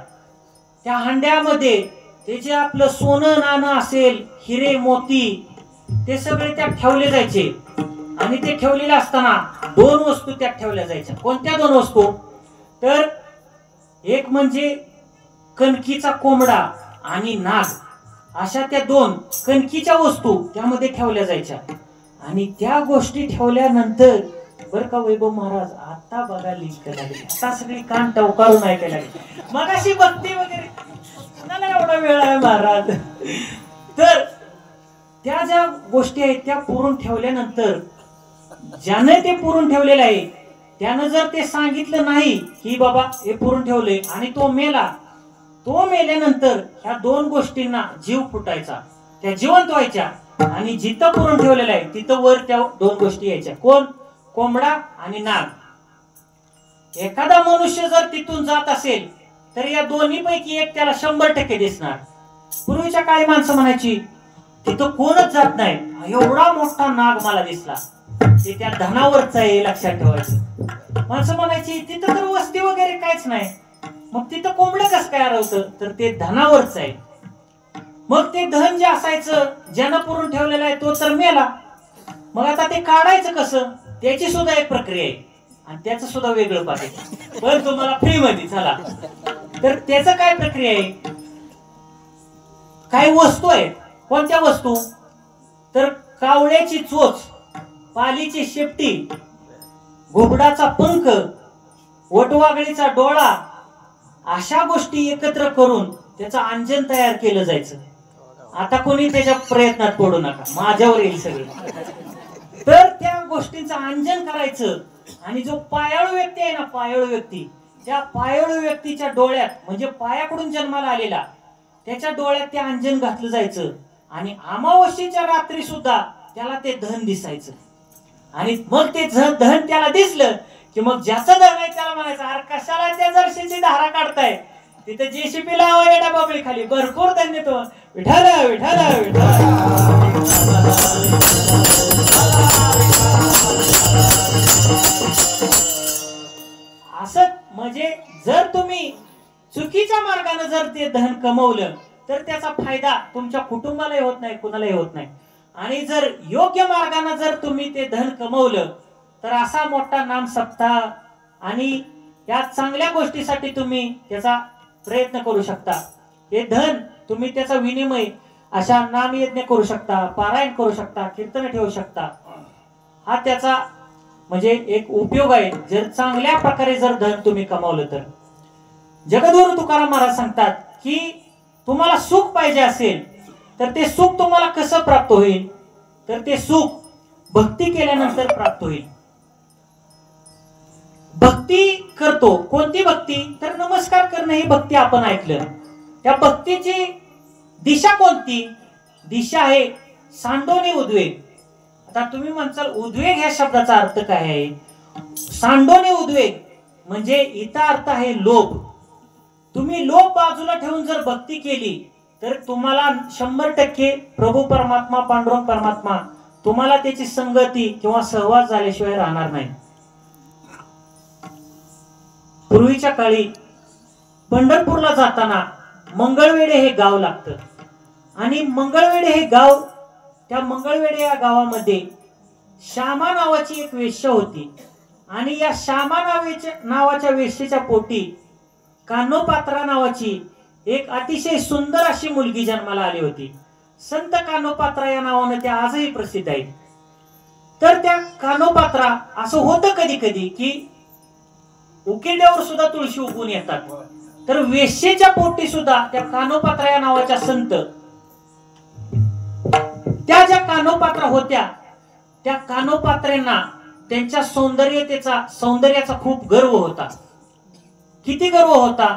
त्या हांड्यामध्ये ते जे आपलं सोनं नाणं असेल, हिरे मोती, ते सगळे त्यात ठेवले जायचे. आणि ते ठेवलेले असताना दोन वस्तू त्यात ठेवल्या जायच्या. कोणत्या दोन वस्तू? तर एक म्हणजे कणकीचा कोंबडा आणि नाग, अशा त्या दोन कणकीच्या वस्तू त्यामध्ये ठेवल्या जायच्या. आणि त्या गोष्टी ठेवल्यानंतर बर का वैभव महाराज, आता बघा लिंक लागली, आता सगळी कान टवकारून ऐकायला लागली. मगाशी भक्ती वगैरे मला एवढा वेळ आहे महाराज. तर त्या ज्या गोष्टी आहेत त्या पुरून ठेवल्यानंतर ज्याने ते पुरून ठेवलेलं आहे त्यानं जर ते सांगितलं नाही की बाबा हे पुरून ठेवले आणि तो मेला, तो मेल्यानंतर ह्या दोन गोष्टींना जीव फुटायचा, त्या जिवंत व्हायच्या आणि जिथं पुरून ठेवलेलं आहे तिथं वर त्या दोन गोष्टी यायच्या. कोण? कोंबडा आणि नाग. एखादा मनुष्य जर तिथून जात असेल तर या दोन्ही पैकी एक त्याला 100% दिसणार. पूर्वीच्या काळी माणसं म्हणायची तिथं कोणच जात नाही, एवढा मोठा नाग मला दिसला, ते त्या धनावरच आहे, लक्षात ठेवायचं. माणसं म्हणायची तिथं तर वस्ती वगैरे काहीच नाही, मग तिथं कोंबडं कसं काय आरवतं? तर ते धनावरच आहे. मग ते धन जे असायचं ज्यानं पुरून ठेवलेलं आहे तो तर मेला, मग आता ते काढायचं कसं? त्याची सुद्धा एक प्रक्रिया आहे आणि त्याचं सुद्धा वेगळं पाहिजे, पण तुम्हाला फ्री मध्ये चला. तर त्याचं काय प्रक्रिया आहे? काही वस्तू आहेत. कोणत्या वस्तू? तर कावळ्याची चोच, पालीची शेपटी, घुबडाचा पंख, वटवाघळीचा डोळा, अशा गोष्टी एकत्र करून त्याचं अंजन तयार केलं जायचं. आता कोणी त्याच्या प्रयत्नात पडू नका, माझ्यावर येईल सगळं. तर त्या गोष्टींचं अंजन करायचं आणि जो पायाळू व्यक्ती आहे ना, पायाळू व्यक्ती, त्या पायाळू व्यक्तीच्या डोळ्यात, म्हणजे पायाकडून जन्माला आलेला, त्याच्या डोळ्यात ते अंजन घातलं जायचं आणि अमावस्येच्या रात्री सुद्धा त्याला ते धन दिसायचं. आणि मग ते धन त्याला दिसलं की मग ज्याचं धन आहे त्याला म्हणायचं, अरे कशाला त्या जर्शीची धारा काढताय, तिथे जेसीबी लावा येडा बाबळी खाली, भरपूर धन्य तो. विठाला विठाला विठाला. असं म्हणजे जर तुम्ही चुकीच्या मार्गाने जर ते धन कमवलं तर त्याचा फायदा तुमच्या कुटुंबालाही होत नाही, कुणालाही होत नाही. आणि जर योग्य मार्गाने जर तुम्ही ते धन कमवलं तर असा मोठा नाम सप्ताह आणि या चांगल्या गोष्टीसाठी तुम्ही त्याचा प्रयत्न करू शकता. हे धन तुम्ही त्याचा विनिमय अशा नामयज्ञ करू शकता, पारायण करू शकता, कीर्तन ठेवू शकता. हा त्याचा म्हणजे एक उपयोग आहे जर चांगल्या प्रकारे जर धन तुम्ही कमावलं तर. जगद्गुरु तुकाराम महाराज सांगतात की तुम्हाला सुख पाहिजे असेल तर ते सुख तुम्हाला कसं प्राप्त होईल? तर ते सुख भक्ती केल्यानंतर प्राप्त होईल. भक्ती करतो, कोणती भक्ती? तर नमस्कार करणं ही भक्ती आपण ऐकलं. त्या भक्तीची दिशा कोणती? दिशा आहे सांडोनी उद्वेग. आता तुम्ही म्हणसाल उद्वेग ह्या शब्दाचा अर्थ काय आहे? सांडोनी उद्वेग म्हणजे इथं अर्थ आहे लोभ. तुम्ही लोभ बाजूला ठेवून जर भक्ती केली तर तुम्हाला 100% प्रभू परमात्मा, पांडुरंग परमात्मा तुम्हाला त्याची संगती किंवा सहवास झाल्याशिवाय राहणार नाही. पूर्वीच्या काळी पंढरपूरला जाताना मंगळवेढे हे गाव लागतं आणि मंगळवेढे हे गाव, त्या मंगळवेढे या गावामध्ये श्यामा नावाची एक वेश्या होती आणि या श्यामा नावाच्या वेश्येच्या पोटी कानोपात्रा नावाची एक अतिशय सुंदर अशी मुलगी जन्माला आली होती. संत कानोपात्रा या नावाने त्या आजही प्रसिद्ध आहेत. तर त्या कानोपात्रा असं होतं कधी कधी की उकिरड्यावर सुद्धा तुळशी उगवून येतात. तर वेश्येच्या पोटी सुद्धा त्या कानोपात्रा या नावाच्या संत, त्या ज्या कानोपात्रा होत्या त्या कानोपात्रेंना त्यांच्या सौंदर्याचा खूप गर्व होता. किती गर्व होता?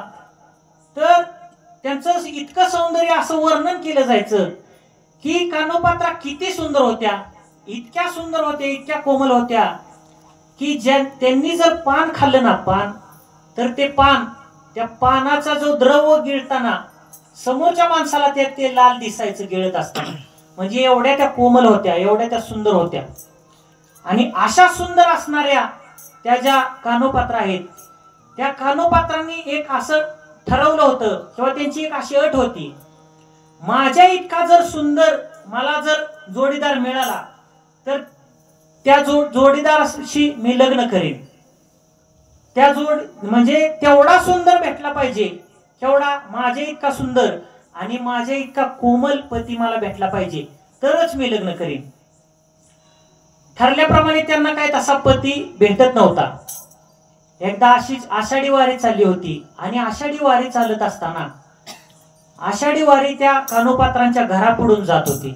तर त्यांचं इतकं सौंदर्य असं वर्णन केलं जायचं की कानोपात्रा किती सुंदर होत्या, इतक्या सुंदर होत्या, इतक्या कोमल होत्या की त्यांनी जर पान खाल्लं ना पान, तर ते पान, त्या पानाचा जो द्रव गिळताना समोरच्या माणसाला ते लाल दिसायचं गिळत असताना. म्हणजे एवढ्या त्या कोमल होत्या, एवढ्या त्या सुंदर होत्या. आणि अशा सुंदर असणाऱ्या त्या ज्या कानोपात्रा आहेत, त्या कानोपात्रांनी एक असं ठरवलं होतं किंवा त्यांची एक अशी अट होती, माझ्या इतका जर सुंदर मला जर जोडीदार मिळाला तर त्या जोडीदाराशी मी लग्न करेन. त्या म्हणजे तेवढा सुंदर भेटला पाहिजे, तेवढा माझ्या इतका सुंदर आणि माझ्या इतका कोमल पती मला भेटला पाहिजे, तरच मी लग्न करेन. ठरल्याप्रमाणे त्यांना काय तसा पती भेटत नव्हता. एकदा अशीच आषाढी वारी चालली होती आणि आषाढी वारी चालत असताना आषाढी वारी त्या कानोपात्रांच्या घरापुढून जात होती.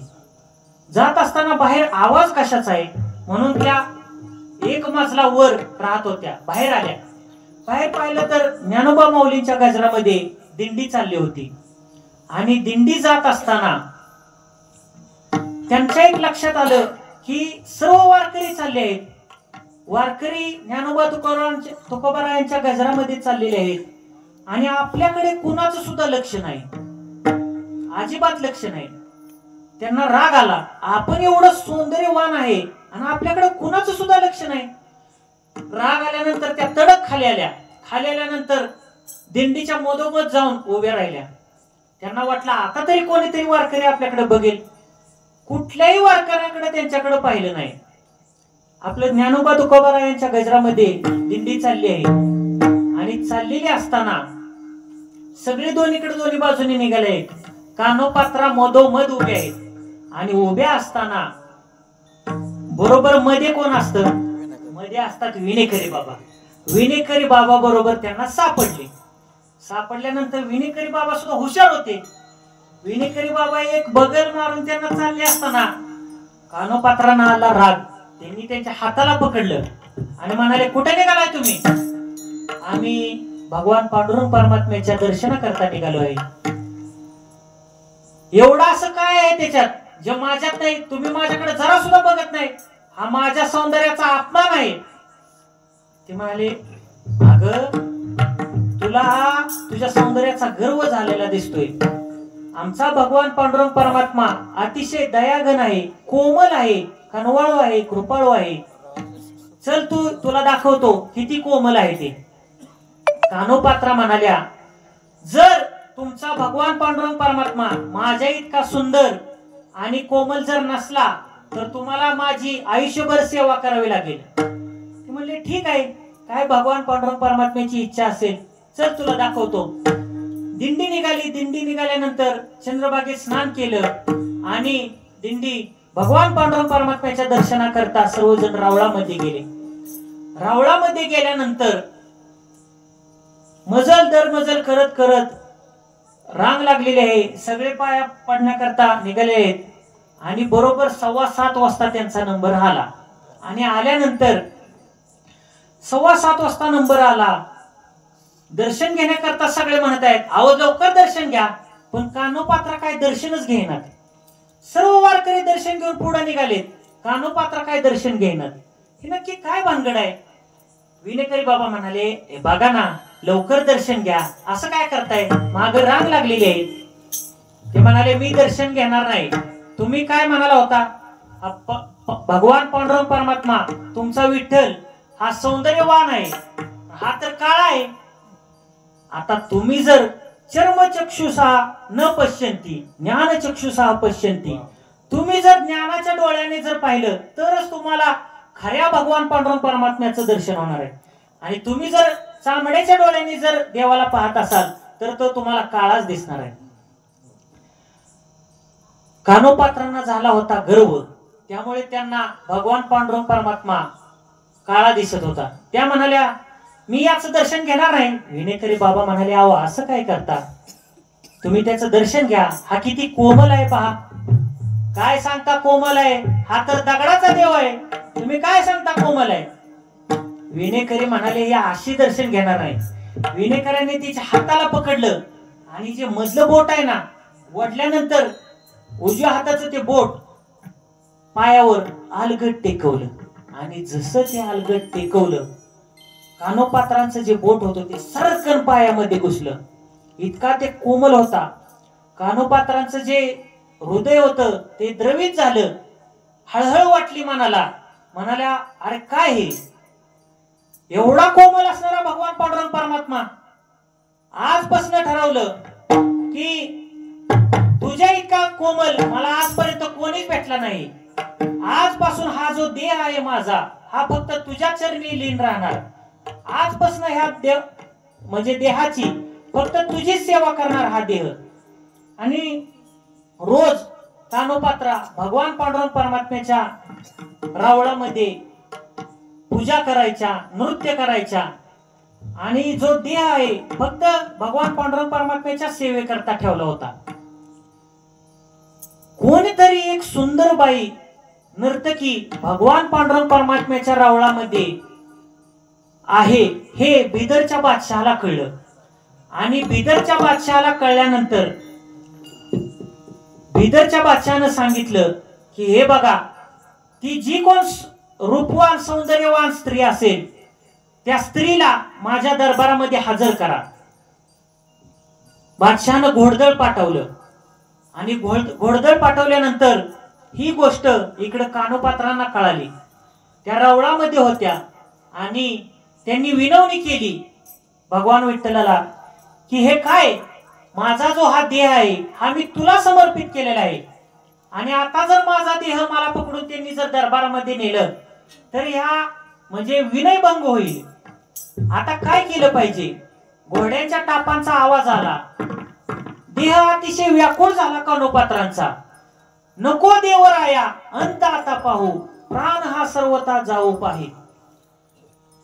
जात असताना बाहेर आवाज कशाचा आहे म्हणून त्या एक मजला वर राहत होत्या, बाहेर आल्या. बाहेर पाहिलं तर ज्ञानोबा माऊलींच्या गजरामध्ये दिंडी चालली होती. आणि दिंडी जात असताना त्यांच्या एक लक्षात आलं की सर्व वारकरी चालले आहेत. वारकरी ज्ञानोबा तुकोबारायांच्या गजरामध्ये चाललेले आहेत आणि आपल्याकडे कुणाचं सुद्धा लक्ष नाही, अजिबात लक्ष नाही. त्यांना राग आला, आपण एवढं सौंदर्यवान आहे आणि आपल्याकडे कुणाचं सुद्धा लक्ष नाही. राग आल्यानंतर त्या तडक खाली आल्या. खाली आल्यानंतर दिंडीच्या मधोमध जाऊन उभ्या राहिल्या. त्यांना वाटलं आता तरी कोणीतरी वारकरी आपल्याकडे बघेल. कुठल्याही वारकऱ्याकडे त्यांच्याकडे पाहिलं नाही. आपलं ज्ञानोबा तुकोबारायांच्या गजरामध्ये दिंडी चालली आहे आणि चाललेली असताना सगळे दोन्ही बाजूने निघाले आहेत. कानोपात्रा मधोमध उभे आहेत आणि उभ्या असताना बरोबर मध्ये कोण असतं? मध्ये असतात विनेकरी बाबा. विनेकरी बाबा बरोबर त्यांना सापडले. सापडल्यानंतर विनेकरी बाबा सुद्धा हुशार होते. विनेकरी बाबा एक बगल मारून त्यांना चालले असताना कानोपात्रांना आला राग. त्यांनी त्यांच्या हाताला पकडलं आणि म्हणाले, कुठे निघालाय तुम्ही? आम्ही भगवान पांडुरंग परमात्म्याच्या दर्शनाकरता निघालो आहे. एवढं असं काय आहे त्याच्यात जे माझ्यात नाही? तुम्ही माझ्याकडे जरा सुद्धा बघत नाही. हा माझ्या सौंदर्याचा अपमान आहे. ते म्हणाले, अगं तुला हा तुझ्या सौंदर्याचा गर्व झालेला दिसतोय. आमचा भगवान पांडुरंग परमात्मा अतिशय दयाघन आहे, कोमल आहे, कनवाळू आहे, कृपाळू आहे. चल तुला दाखवतो किती कोमल आहे ते. कानोपात्रा म्हणाल्या, जर तुमचा भगवान पांडुरंग परमात्मा माझ्या इतका सुंदर आणि कोमल जर नसला तर तुम्हाला माझी आयुष्यभर सेवा करावी लागेल. ते म्हणले, ठीक आहे, काय भगवान पांडुरंग परमात्म्याची इच्छा असेल, चल तुला दाखवतो. दिंडी निघाली. दिंडी निघाल्यानंतर चंद्रभागेत स्नान केलं आणि दिंडी भगवान पांडुरंग परमात्म्याच्या दर्शनाकरता सर्वजण रावळामध्ये गेले. रावळामध्ये गेल्यानंतर मजल दर मजल करत करत रांग लागलेली आहे. सगळे पाया पडण्याकरता निघाले आहेत आणि बरोबर 7:15 वाजता त्यांचा नंबर आला. आणि आल्यानंतर 7:15 वाजता नंबर आला. दर्शन घेण्याकरता सगळे म्हणत आहेत, अहो लवकर दर्शन घ्या. पण कानोपात्रा काय दर्शनच घेणार. सर्व वारकरी दर्शन घेऊन पुढे निघालेत, कानोपात्रा काय दर्शन घेणार. हे नक्की काय भानगड आहे? विनेकरी बाबा म्हणाले, बघा ना, लवकर दर्शन घ्या, असं काय करताय? मागे रांग लागलेली आहे. ते म्हणाले, मी दर्शन घेणार नाही. तुम्ही काय म्हणाला होता? भगवान पांडुरंग परमात्मा तुमचा विठ्ठल हा सौंदर्यवान आहे, हा तर काळा आहे. आता तुम्ही जर चर्मचक्षुषा न पश्यंती ज्ञानचक्षुषा पश्यंती, तुम्ही जर ज्ञानाच्या डोळ्याने जर पाहिलं तरच तुम्हाला खऱ्या भगवान पांडुरंग परमात्म्याचं दर्शन होणार आहे. आणि तुम्ही जर चामड्याच्या डोळ्यांनी जर देवाला पाहत असाल तर तो तुम्हाला काळाच दिसणार आहे. कानोपात्रांना झाला होता गर्व, त्यामुळे त्यांना भगवान पांडुरंग परमात्मा काळा दिसत होता. त्या म्हणाल्या, मी याचं दर्शन घेणार नाही. विनेकरी बाबा म्हणाले, अहो असं काय करता? तुम्ही त्याचं दर्शन घ्या, हा किती कोमल आहे पहा. काय सांगता कोमल आहे? हा तर दगडाचा देव आहे. तुम्ही काय सांगता कोमल आहे? विनेकरी म्हणाले, या अशी दर्शन घेणार नाही. विनेकरांनी तिच्या हाताला पकडलं आणि जे मधलं बोट आहे ना, वडल्यानंतर उजव्या हाताचं ते बोट पायावर अलगट टेकवलं आणि जसं ते अलगट टेकवलं, कानोपात्रांचं जे बोट होतं ते सरकन पायामध्ये घुसलं. इतका ते कोमल होता. कानोपात्रांचं जे हृदय होतं ते द्रवित झालं. हळहळ वाटली मनाला. म्हणाल्या, अरे काय हे, एवढा कोमल असणारा भगवान पांडुरंग परमात्मा. आजपासून ठरवलं की तुझ्या इतका कोमल मला आजपर्यंत कोणीच भेटला नाही. आजपासून हा जो देह आहे माझा, हा फक्त तुझ्या चरणी लीन राहणार. आजपासून ह्या देव म्हणजे देहाची फक्त तुझीच सेवा करणार हा देह. आणि रोज कानोपात्रा भगवान पांडुरंग परमात्म्याच्या रावळामध्ये पूजा करायच्या, नृत्य करायच्या. आणि जो देह आहे फक्त भगवान पांडुरंग परमात्म्याच्या सेवेकरता ठेवला होता. कोणीतरी एक सुंदर बाई नर्तकी भगवान पांडुरंग परमात्म्याच्या रावळामध्ये आहे हे बिदरच्या बादशहाला कळलं. आणि बिदरच्या बादशहाला कळल्यानंतर बिदरच्या बादशहानं सांगितलं की हे बघा, ती जी कोण रूपवान सौंदर्यवान स्त्री असेल त्या स्त्रीला माझ्या दरबारामध्ये हजर करा. बादशहानं घोडदळ पाठवलं. आणि घोडदळ पाठवल्यानंतर ही गोष्ट इकडे कानोपात्रांना कळाली. त्या रावळामध्ये होत्या आणि त्यांनी विनवणी केली भगवान विठ्ठलाला की हे काय, माझा जो हा देह आहे हा मी तुला समर्पित केलेला आहे. आणि आता जर माझा देह मला पकडून त्यांनी जर दरबारामध्ये नेलं तर ह्या म्हणजे विनयभंग होईल. आता काय केलं पाहिजे. घोड्यांच्या टापांचा आवाज आला. देह अतिशय व्याकुळ झाला कानोपात्रांचा. नको देवराया अंत आता पाहू, प्राण हा सर्वता जाऊ पाहे.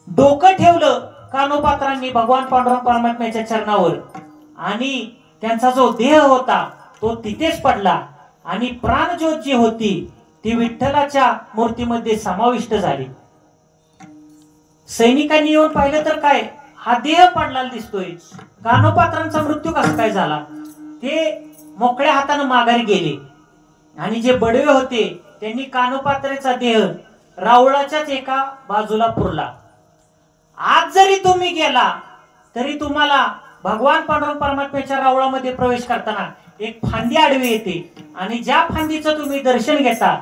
डोकं ठेवलं कानोपात्रांनी भगवान पांडुरंग परमात्म्याच्या चरणावर. आणि त्यांचा जो देह होता तो तिथेच पडला. आणि प्राणज्योत जी होती ती विठ्ठलाच्या मूर्तीमध्ये समाविष्ट झाली. सैनिकांनी येऊन पाहिलं तर काय, हा देह पडलेला दिसतोय. कानोपात्रांचा मृत्यू कसा काय झाला. ते मोकळ्या हाताने माघारी गेले. आणि जे बडवे होते त्यांनी कानोपात्रेचा देह रावळाच्याच एका बाजूला पुरला. आज जरी तुम्ही गेला तरी तुम्हाला भगवान पांडुरंग परमात्म्याच्या रावळामध्ये प्रवेश करताना एक फांदी आडवी येते. आणि ज्या फांदीचं तुम्ही दर्शन घेता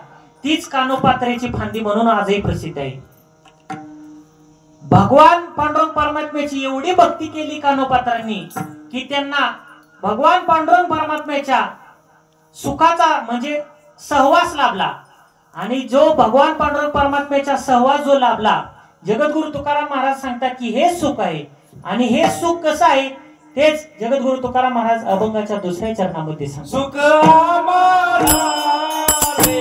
तीच कानोपात्रेची फांदी म्हणून आजही प्रसिद्ध आहे. भगवान पांडुरंग परमात्म्याची एवढी भक्ती केली कानोपात्रांनी की त्यांना भगवान पांडुरंग परमात्म्याच्या सुखाचा म्हणजे सहवास लाभला. आणि जो भगवान पांडुरंग परमात्म्याचा सहवास जो लाभला, जगद्गुरु तुकाराम महाराज सांगतात की हे सुख आहे. आणि हे सुख कसं आहे तेच जगद्गुरु तुकाराम महाराज अभंगाच्या दुसऱ्या चरणामध्ये सांगतात. सुख आम्हाला रे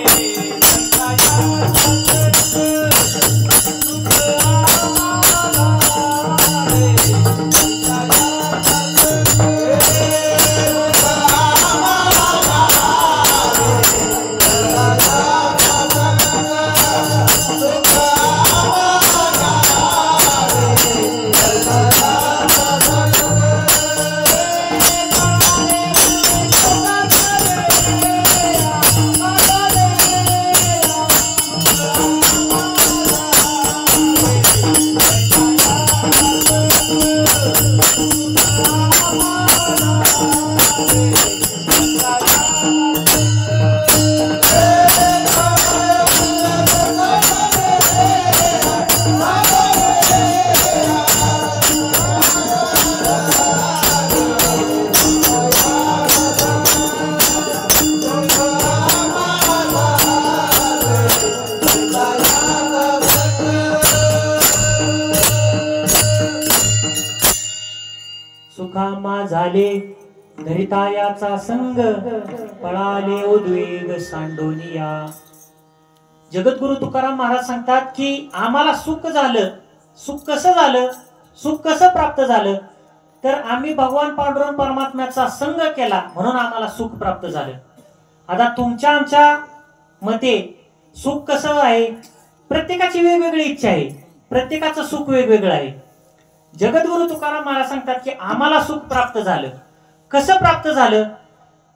सुखामा झाले धरितायाचा संग, पळाले उद्वेग सांडोनिया. जगद्गुरु तुकाराम महाराज सांगतात की आम्हाला सुख झालं. सुख कसं झालं, सुख कसं प्राप्त झालं तर आम्ही भगवान पांडुरंग परमात्म्याचा संग केला म्हणून आम्हाला सुख प्राप्त झालं. आता तुमच्या आमच्या मते सुख कसं आहे, प्रत्येकाची वेगवेगळी इच्छा आहे, प्रत्येकाचं सुख वेगवेगळं आहे. जगद्गुरु तुकाराम महाराज सांगतात की आम्हाला सुख प्राप्त झालं. कसं प्राप्त झालं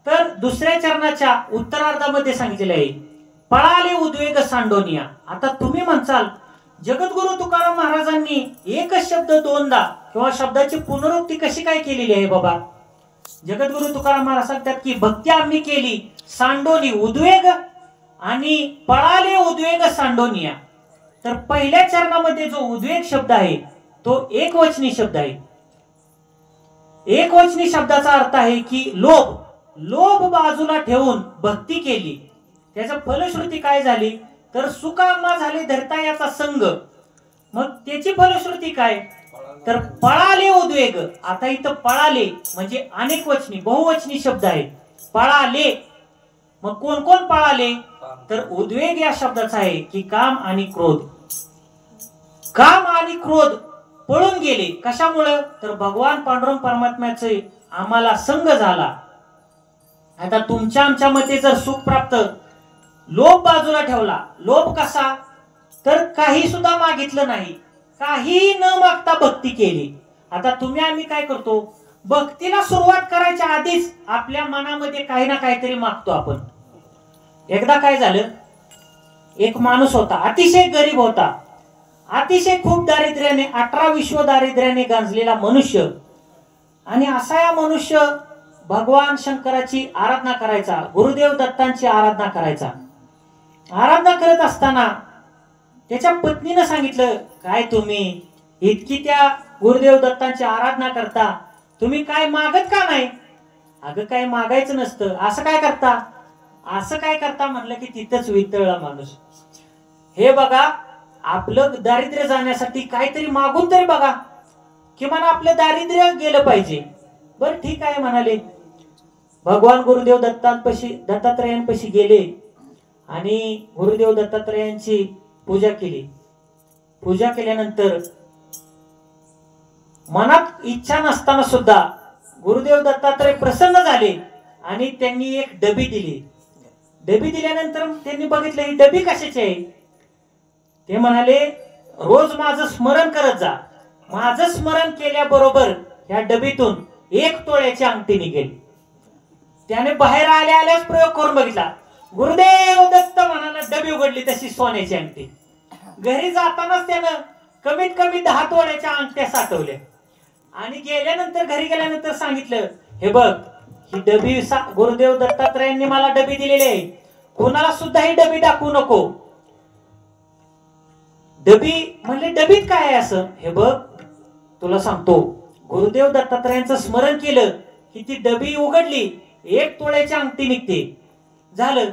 तर दुसऱ्या चरणाच्या उत्तरार्धामध्ये सांगितलेलं आहे. पळाले उद्वेग सांडोनिया. आता तुम्ही म्हणसाल जगद्गुरु तुकाराम महाराजांनी एकच शब्द दोनदा किंवा शब्दाची पुनरुक्ती कशी काय केलेली आहे बाबा? जगद्गुरु तुकाराम महाराज सांगतात की भक्ती आम्ही केली सांडोनी उद्वेग आणि पळाले उद्वेग सांडोनिया. तर पहिल्या चरणामध्ये जो उद्वेग शब्द आहे तो एकवचनी शब्द आहे. एकवचनी शब्दाचा अर्थ आहे की लोभ. लोभ बाजूला ठेवून भक्ती केली. त्याची फलश्रुती काय झाली तर सुकाम्मा झाले धरता याचा संग. मग त्याची फलश्रुती काय तर पळाले उद्वेग. आता इथं पळाले म्हणजे अनेक वचनी बहुवचनी शब्द आहे. पळाले मग कोण कोण पळाले तर उद्वेग या शब्दाचा आहे की काम आणि क्रोध. काम आणि क्रोध पळून गेले. कशामुळे तर भगवान पांडुरंग परमात्म्याचे आम्हाला संग झाला. आता तुमच्या आमच्या मध्ये जर सुख प्राप्त लोभ बाजूला ठेवला. लोभ कसा तर काही सुद्धा मागितलं नाही, काही न मागता भक्ती केली. आता तुम्ही आम्ही काय करतो भक्तीला सुरुवात करायच्या आधीच आपल्या मनामध्ये काही ना काहीतरी मागतो आपण. एकदा काय झालं एक माणूस होता अतिशय गरीब होता, अतिशय खूप दारिद्र्याने 18 विश्व दारिद्र्याने गांजलेला मनुष्य. आणि असा या मनुष्य भगवान शंकराची आराधना करायचा, गुरुदेव दत्तांची आराधना करायचा. आराधना करत असताना त्याच्या पत्नीने सांगितलं काय तुम्ही इतकी त्या गुरुदेव दत्तांची आराधना करता, तुम्ही काय मागत का नाही? अगं काय मागायचं नसतं. असं काय करता असं काय करता म्हणलं की तिथंच वितळला माणूस. हे बघा आपलं दारिद्र्य जाण्यासाठी काहीतरी मागून तरी बघा, किमान आपलं दारिद्र्य गेलं पाहिजे. बर ठीक आहे म्हणाले. भगवान गुरुदेव दत्तात्रयांपाशी गेले आणि गुरुदेव दत्तात्रयांची पूजा केली. पूजा केल्यानंतर मनात इच्छा नसताना सुद्धा गुरुदेव दत्तात्रय प्रसन्न झाले आणि त्यांनी एक डबी दिली. डबी दिल्यानंतर त्यांनी बघितलं ही डबी कशाची आहे. ते म्हणाले रोज माझं स्मरण करत जा. माझं स्मरण केल्याबरोबर ह्या डबीतून 1 तोळ्याची अंगठी निघेल. त्याने बाहेर आल्या आल्याच प्रयोग करून बघितला. गुरुदेव दत्त म्हणाला डबी उघडली तशी सोन्याची अंगठी. घरी जातानाच त्यानं कमीत कमी 10 तोळ्याच्या अंगठ्या साठवल्या आणि गेल्यानंतर घरी गेल्यानंतर सांगितलं हे बघ ही डबी गुरुदेव दत्तात्रयांनी मला डबी दिलेली आहे, कोणाला सुद्धा ही डबी दाखवू नको. डबी म्हणले डबीत काय आहे असं? हे बघ तुला सांगतो, गुरुदेव दत्तात्रयांचं स्मरण केलं की ती डबी उघडली 1 तोळ्याची अंगठी निघते. झालं.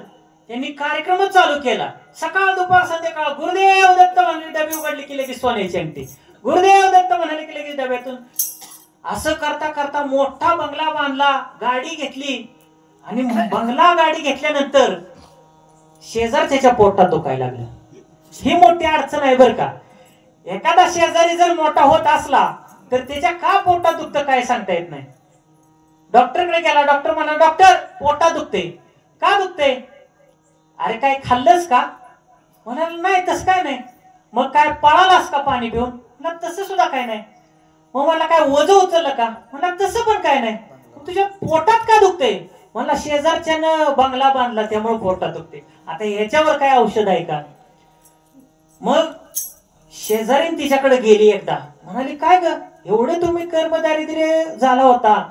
त्यांनी कार्यक्रमच चालू केला. सकाळ दुपार संध्याकाळ गुरुदेव दत्त म्हणाले डबी उघडली की लगेच सोन्याची अंगठी, गुरुदेव दत्त म्हणाले की लगेच डब्यातून. असं करता करता मोठा बंगला बांधला, गाडी घेतली आणि बंगला गाडी घेतल्यानंतर शेजारच्या पोटात दुखायला लागलं. ही मोठी अडचण आहे बर का. एखादा शेजारी जर मोठा होत असला तर त्याच्या का पोटात दुखतं काय सांगता येत नाही. डॉक्टरकडे गेला. डॉक्टर म्हणा डॉक्टर पोटात दुखते. का दुखते? अरे काय खाल्लंस का? म्हणाल नाही तसं काय नाही. मग काय पळालास का पाणी पिऊन? म्हणा तसं सुद्धा काय नाही. मग मला काय ओझं उचललं का? म्हणा तसं पण काय नाही. तुझ्या पोटात का दुखते? मला शेजारच्यानं बंगला बांधला त्यामुळे पोटात दुखते. आता ह्याच्यावर काय औषध आहे का? मग शेजारीन तिच्याकडे गेली एकदा. म्हणाली काय ग एवढे तुम्ही कर्मदारिद्र्य झाला होता,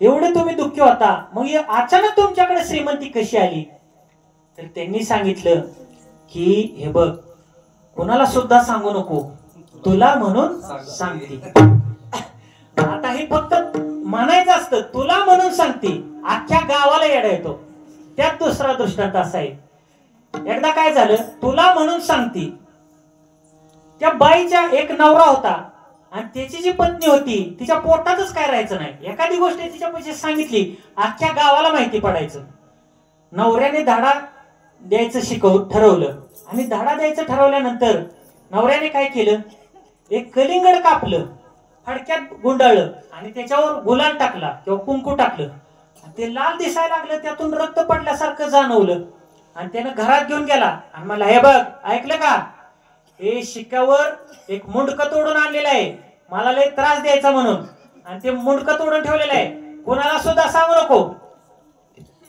एवढे तुम्ही दुःखी होता, मग अचानक तुमच्याकडे श्रीमंती कशी आली? तर त्यांनी सांगितलं की हे बघ कोणाला सुद्धा सांगू नको, तुला म्हणून सांगते. आता हे फक्त म्हणायचं असतं, तुला म्हणून सांगते, अख्ख्या गावाला येडा येतो. त्यात दुसरा दृष्टांत असा आहे. एकदा काय झालं, तुला म्हणून सांगते. त्या बाईच्या एक नवरा होता आणि त्याची जी पत्नी होती तिच्या पोटातच काय राहायचं नाही. एखादी गोष्ट तिच्या पैसे सांगितली अख्ख्या गावाला माहिती पडायचं. नवऱ्याने धाडा द्यायचं ठरवलं आणि धाडा द्यायचं ठरवल्यानंतर नवऱ्याने काय केलं, एक कलिंगड कापलं, फडक्यात गुंडाळलं आणि त्याच्यावर गुलाल टाकला किंवा कुंकू टाकलं. ते लाल दिसायला लागलं, त्यातून रक्त पडल्यासारखं जाणवलं आणि त्यानं घरात घेऊन गेला आणि मला हे बघ ऐकलं का, हे शिक्क्यावर एक मुंडकं तोडून आणलेलं आहे, मला लय त्रास द्यायचा म्हणून, आणि ते मुंडकं तोडून ठेवलेलं आहे, कोणाला सुद्धा सांगू नको.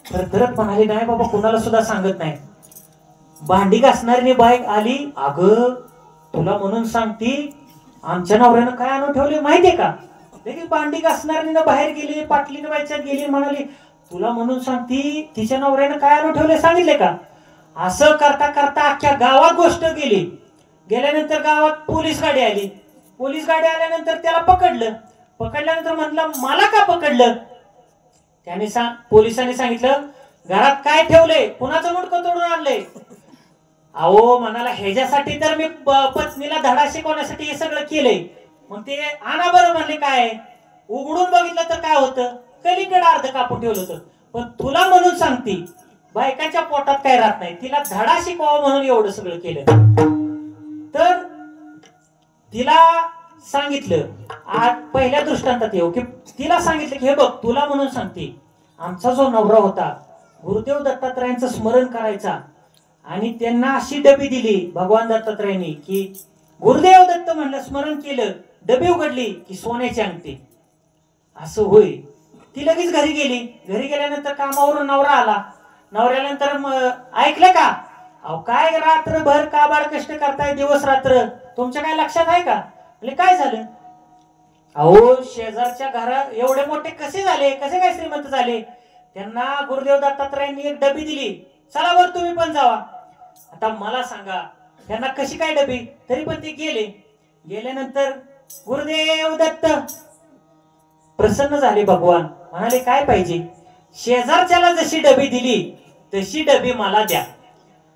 तर धरत म्हणाले नाही बाबा कोणाला सुद्धा सांगत नाही. भांडी घासणारी बाईक आली. अगं तुला म्हणून सांगती आमच्या नवऱ्यानं काय आणून ठेवले माहितीये का? लगेच भांडी घासणारीनं बाहेर गेली, पाटलीनं बाईच्यात गेली, म्हणाली तुला म्हणून सांगती तिच्या नवऱ्यानं काय आणून ठेवले सांगितले का? असं करता करता अख्ख्या गावात गोष्ट गेली. गेल्यानंतर गावात पोलीस गाडी आली. पोलीस गाडी आल्यानंतर त्याला पकडलं. पकडल्यानंतर म्हटलं मला का पकडलं? त्याने पोलिसांनी सांगितलं घरात काय ठेवले, कुणाचं मुंडकं तोडून आणलंय? अहो म्हणाला ह्याच्यासाठी तर मी पत्नीला धडा शिकवण्यासाठी हे सगळं केलंय. मग ते आणा बरं म्हणले. काय उघडून बघितलं तर काय होतं? कलिंगड अर्ध कापून ठेवलं होतं. पण तुला म्हणून सांगती बायकाच्या पोटात काय राहत नाही, तिला धडा शिकवावं म्हणून एवढं सगळं केलं. तर तिला सांगितलं आज पहिल्या दृष्टांतात येऊ की तिला सांगितलं की हे बघ तुला म्हणून सांगते आमचा जो नवरा होता गुरुदेव दत्तात्रयांचं स्मरण करायचा आणि त्यांना अशी डबी दिली भगवान दत्तात्रयांनी की गुरुदेव दत्त म्हणलं स्मरण केलं, डबी उघडली की सोन्याची अंगठी. असं होय. ती लगेच घरी गेली. घरी गेल्यानंतर कामावरून नवरा आला. नवऱ्यानंतर ऐकलं का? अहो काय रात्रभर काबाड कष्ट करताय दिवस रात्र, तुमच्या काय लक्षात आहे का? म्हणजे काय झालं? अहो शेजारच्या घरा एवढे मोठे कसे झाले, कसे काय श्रीमंत झाले? त्यांना गुरुदेव दत्तात्रयांनी एक डबी दिली, चला बर तुम्ही पण जावा. आता मला सांगा त्यांना कशी काय डबी? तरी पण ते गेले. गेल्यानंतर गुरुदेव दत्त प्रसन्न झाले. भगवान म्हणाले काय पाहिजे? शेजारच्याला जशी डबी दिली तशी डबी मला द्या.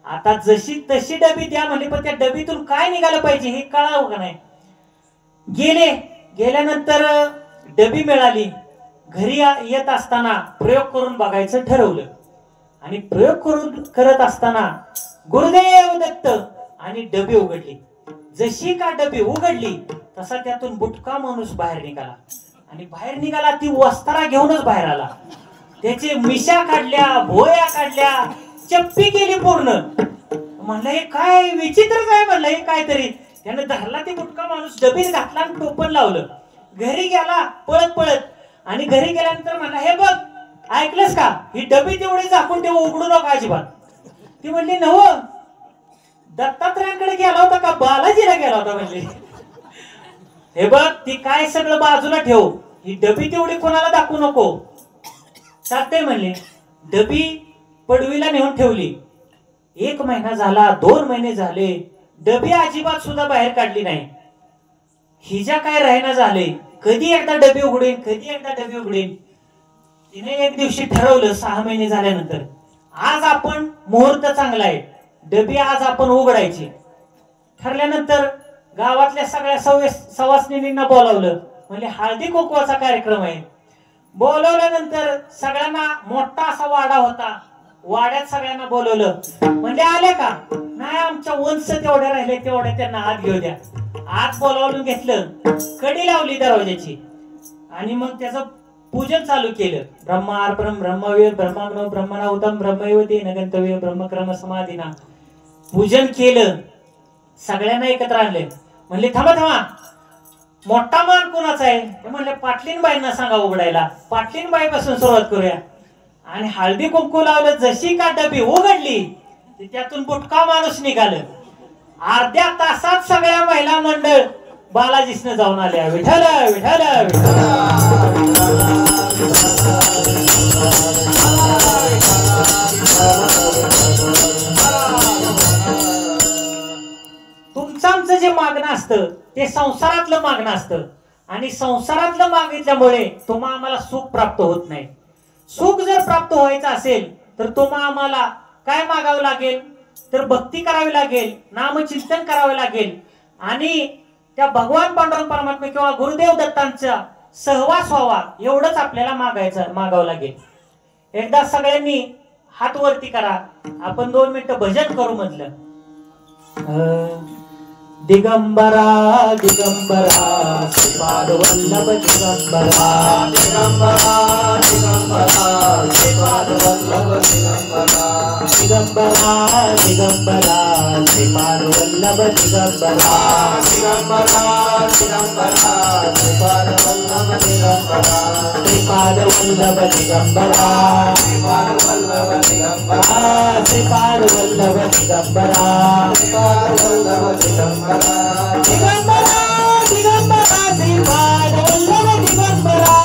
आता जशी तशी डबी द्या म्हणली, पण त्या डबीतून काय निघालं पाहिजे हे कळावं का नाही? गेले. गेल्यानंतर डबी मिळाली. घरी येत असताना प्रयोग करून बघायचं ठरवलं आणि प्रयोग करत असताना गुरुदेव दत्त आणि डबी उघडली. जशी का डबी उघडली तसा त्यातून बुटका माणूस बाहेर निघाला आणि बाहेर निघाला ती वस्तारा घेऊनच बाहेर आला. त्याचे मिशा काढल्या, भोया काढल्या, चप्पी केली पूर्ण. म्हणलं हे काय विचित्रच आहे, म्हणलं हे काहीतरी. त्याने धरला ते बुटका माणूस, डबीत घातला आणि टोपण लावलं. घरी गेला पळत पळत आणि घरी गेल्यानंतर म्हणला हे बघ ऐकलंस का, ही डबी तेवढी झाकून ठेव, उघडू नका अजिबात. ती म्हणली नव दत्तात्रयांकडे गेला होता का बालाजीला गेला होता? म्हणले हे बघ ती काय सगळं बाजूला ठेव, ही डबी तेवढी कोणाला दाखवू नको. चालतंय म्हणले. डबी पडवीला नेऊन ठेवली. 1 महिना झाला, 2 महिने झाले, डबी अजिबात सुद्धा बाहेर काढली नाही. हिच्या काय राहणं झाले, कधी एकदा डबी उघडेन, कधी एकदा डबी उघडेन. तिने एक दिवशी ठरवलं 6 महिने झाल्यानंतर आज आपण मुहूर्त चांगला आहे, डबी आज आपण उघडायची. ठरल्यानंतर गावातल्या सगळ्या सवासनींना बोलावलं. म्हणजे हळदी कुंकवाचा कार्यक्रम आहे. बोलवल्यानंतर सगळ्यांना मोठा असा वाडा होता. वाड्यात सगळ्यांना बोलवलं. म्हणजे आले का? नाही आमच्या वंश तेवढ्या राहिले, तेवढ्या त्यांना आत घेऊ द्या. आत बोलावून घेतलं, कडी लावली दरवाजाची आणि मग त्याचं पूजन चालू केलं. ब्रह्मार्पणम ब्रह्मवीर ब्रह्माग्नो ब्रह्मणाहुतम ब्रह्मयोती नगंतव्य ब्रह्मक्रम समाधीना पूजन केलं. सगळ्यांना एकत्र आणले. म्हणले थांबा थांबा, मोठा मान कोणाचा आहे? म्हणले पाटलीनबाईंना सांगा उघडायला. पाटलीनबाई पासून सुरुवात करूया. आणि हळदी कुंकू लावलं. जशी का डबी उघडली त्यातून बुटका माणूस निघालं. अर्ध्या तासात सगळ्या महिला मंडळ बालाजीसने जाऊन आल्या. विठ्ठल विठ्ठल तुमचं आमचं जे मागणं असतं ते संसारातलं मागणं असतं आणि संसारातलं मागितल्यामुळे तुम्हा आम्हाला सुख प्राप्त होत नाही. सुख जर प्राप्त व्हायचं असेल तर तुम्हा आम्हाला काय मागावं लागेल? तर भक्ती करावी लागेल, नामचिंतन करावे लागेल आणि त्या भगवान पांडुरंग परमात्मा किंवा गुरुदेव दत्तांचा सहवास व्हावा एवढंच आपल्याला मागावं लागेल. एकदा सगळ्यांनी हात वरती करा. आपण 2 मिनिटं भजन करू म्हटलं. दिगंबरा दिगंबरा श्रीपाद वल्लभ दिगंबरा दिगंबरा दिगंबरा श्रीपाद वल्लभ दिगंबरा दिगंबरा दिगंबरा श्रीपाद वल्लभ दिगंबरा दिगंबरा दिगंबरा श्रीपाद वल्लभ दिगंबरा श्रीपाद वल्लभ दिगंबरा श्रीपाद वल्लभ दिगंबरा दिगंबरा दिगंबरा श्रीपाद वल्लभ दिगंबरा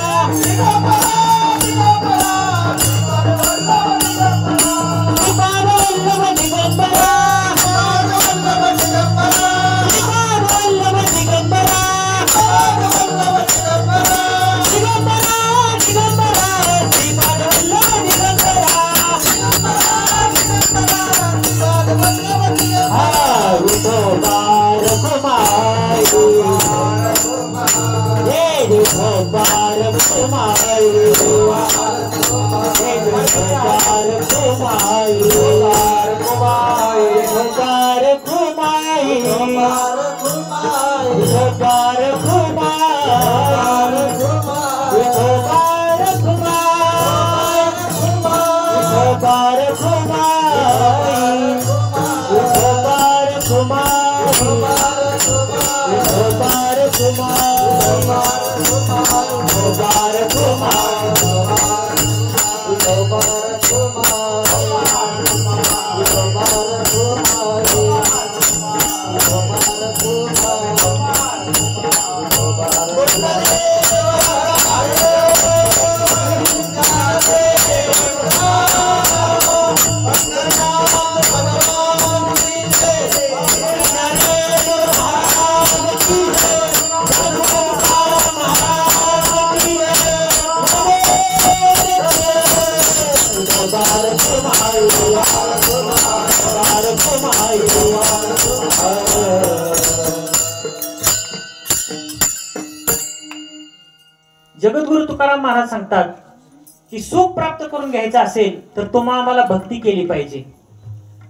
जगद्गुरु तुकाराम महाराज सांगतात की सुख प्राप्त करून घ्यायचं असेल तर तुम्हा आम्हाला भक्ती केली पाहिजे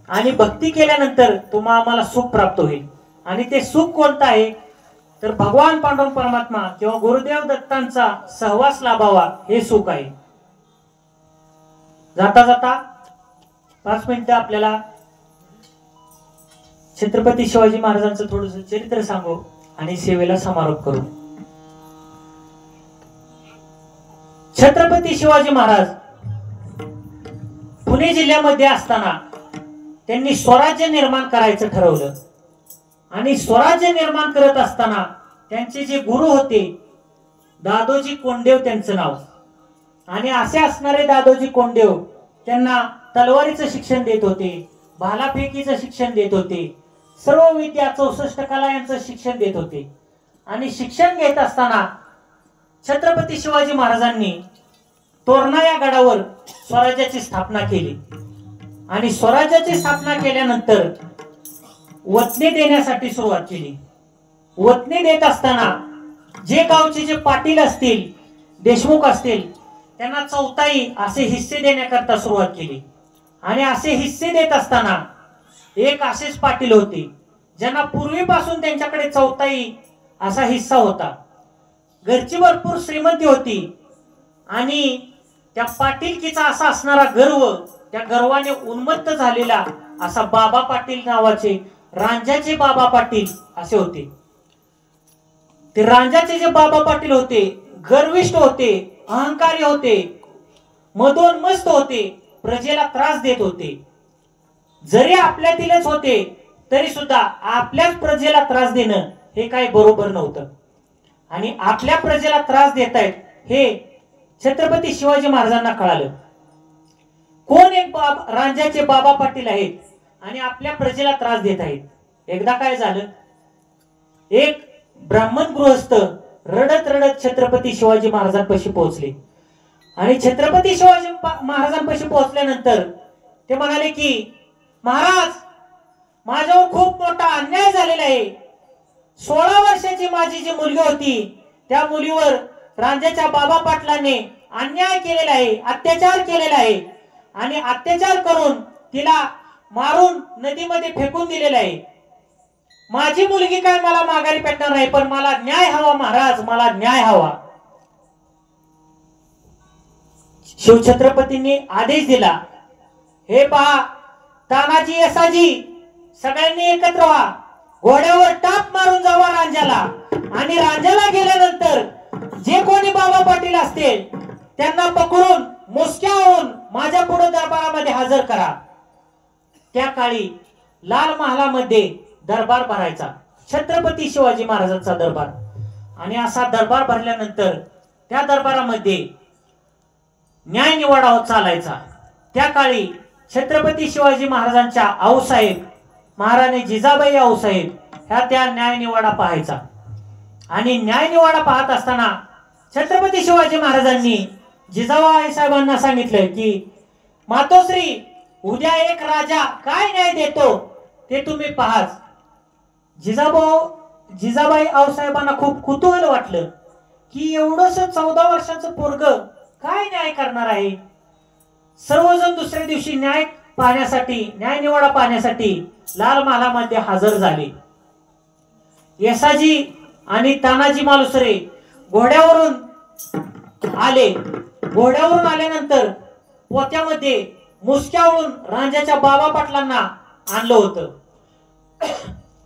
आणि भक्ती केल्यानंतर तुम्हा आम्हाला सुख प्राप्त होईल. आणि ते सुख कोणतं आहे तर भगवान पांडुरंग परमात्मा किंवा गुरुदेव दत्तांचा सहवास लाभावा हे सुख आहे. जाता जाता 5 मिनिटं आपल्याला छत्रपती शिवाजी महाराजांचं थोडंसं चरित्र सांगू आणि सेवेला समारोप करू. छत्रपती शिवाजी महाराज पुणे जिल्ह्यामध्ये असताना त्यांनी स्वराज्य निर्माण करायचं ठरवलं आणि स्वराज्य निर्माण करत असताना त्यांचे जे गुरु होते दादोजी कोंडदेव त्यांचं नाव. आणि असे असणारे दादोजी कोंडदेव त्यांना तलवारीचं शिक्षण देत होते, भालाफेकीचं शिक्षण देत होते, सर्व विद्या 64 कला यांचं शिक्षण देत होते. आणि शिक्षण घेत असताना छत्रपती शिवाजी महाराजांनी तोरणा या गडावर स्वराज्याची स्थापना केली. आणि स्वराज्याची स्थापना केल्यानंतर वतने देण्यासाठी सुरुवात केली. वतने देत असताना जे गावचे जे पाटील असतील, देशमुख असतील, त्यांना चौथाई असे हिस्से देण्याकरता सुरुवात केली. आणि असे हिस्से देत असताना एक असेच पाटील होते ज्यांना पूर्वीपासून त्यांच्याकडे चौथाई असा हिस्सा होता. घरची भरपूर श्रीमंती होती आणि त्या पाटीलकीचा असा असणारा गर्व, त्या गर्वाने उन्मत्त झालेला असा बाबा पाटील नावाचे रांजाचे बाबा पाटील असे होते. ते रांजाचे जे बाबा पाटील होते गर्विष्ठ होते, अहंकारी होते, मदोन्मस्त होते, प्रजेला त्रास देत होते. जरी आपल्यातीलच होते तरी सुद्धा आपल्याच प्रजेला त्रास देणं हे काही बरोबर नव्हतं. आणि आपल्या प्रजेला त्रास देत आहेत हे छत्रपती शिवाजी महाराजांना कळालं. कोण एक रांजाचे बाबा पाटील आहेत आणि आपल्या प्रजेला त्रास देत आहेत. एकदा काय झालं, एक ब्राह्मण गृहस्थ रडत रडत छत्रपती शिवाजी महाराजांपाशी पोहोचले. आणि छत्रपती शिवाजी महाराजांपाशी पोहोचल्यानंतर ते म्हणाले की महाराज, माझ्यावर खूप मोठा अन्याय झालेला आहे. 16 वर्षाची माझी जी मुलगी होती त्या मुलीवर रांजाच्या बाबा पाटलाने अन्याय केलेला आहे, अत्याचार केलेला आहे. आणि अत्याचार करून तिला मारून नदीमध्ये फेकून दिलेला आहे. माझी मुलगी काय मला माघारी भेटणार नाही, पण मला न्याय हवा महाराज, मला न्याय हवा. शिवछत्रपतींनी आदेश दिला, हे पहा तानाजी येसाजी सगळ्यांनी एकत्र व्हा, घोड्यावर टाप मारून जावा रांजाला. आणि रांजाला गेल्यानंतर जे कोणी बाबा पाटील पाटील असतील त्यांना पकडून मुसक्यावून माझ्या पुढे दरबारामध्ये हजर करा. त्या काळी लाल महालामध्ये दरबार भरायचा, छत्रपती शिवाजी महाराजांचा दरबार. आणि असा दरबार भरल्यानंतर त्या दरबारामध्ये न्याय निवाडा चालायचा. त्या काळी छत्रपती शिवाजी महाराजांच्या आऊसाहेब महाराणी जिजाबाई आऊसाहेब ह्या त्या न्याय निवाडा पाहायचा. आणि न्याय निवाडा पाहत असताना छत्रपती शिवाजी महाराजांनी जिजाबाई साहेबांना सांगितलं की मातोश्री, उद्या एक राजा काय न्याय देतो ते तुम्ही पाहाच. जिजाबाई आऊसाहेबांना खूप कुतूहल वाटलं की एवढंस 14 वर्षाचं पोरग काय न्याय करणार आहे. सर्वजण दुसऱ्या दिवशी न्याय पाहण्यासाठी, न्याय निवाडा पाहण्यासाठी लाल महालामध्ये हजर झाले. येसाजी आणि तानाजी मालुसरे घोड्यावरून आले. घोड्यावरून आल्यानंतर पोत्यामध्ये मुसक्यावरून रांजाच्या बाबा पाटलांना आणलं होतं.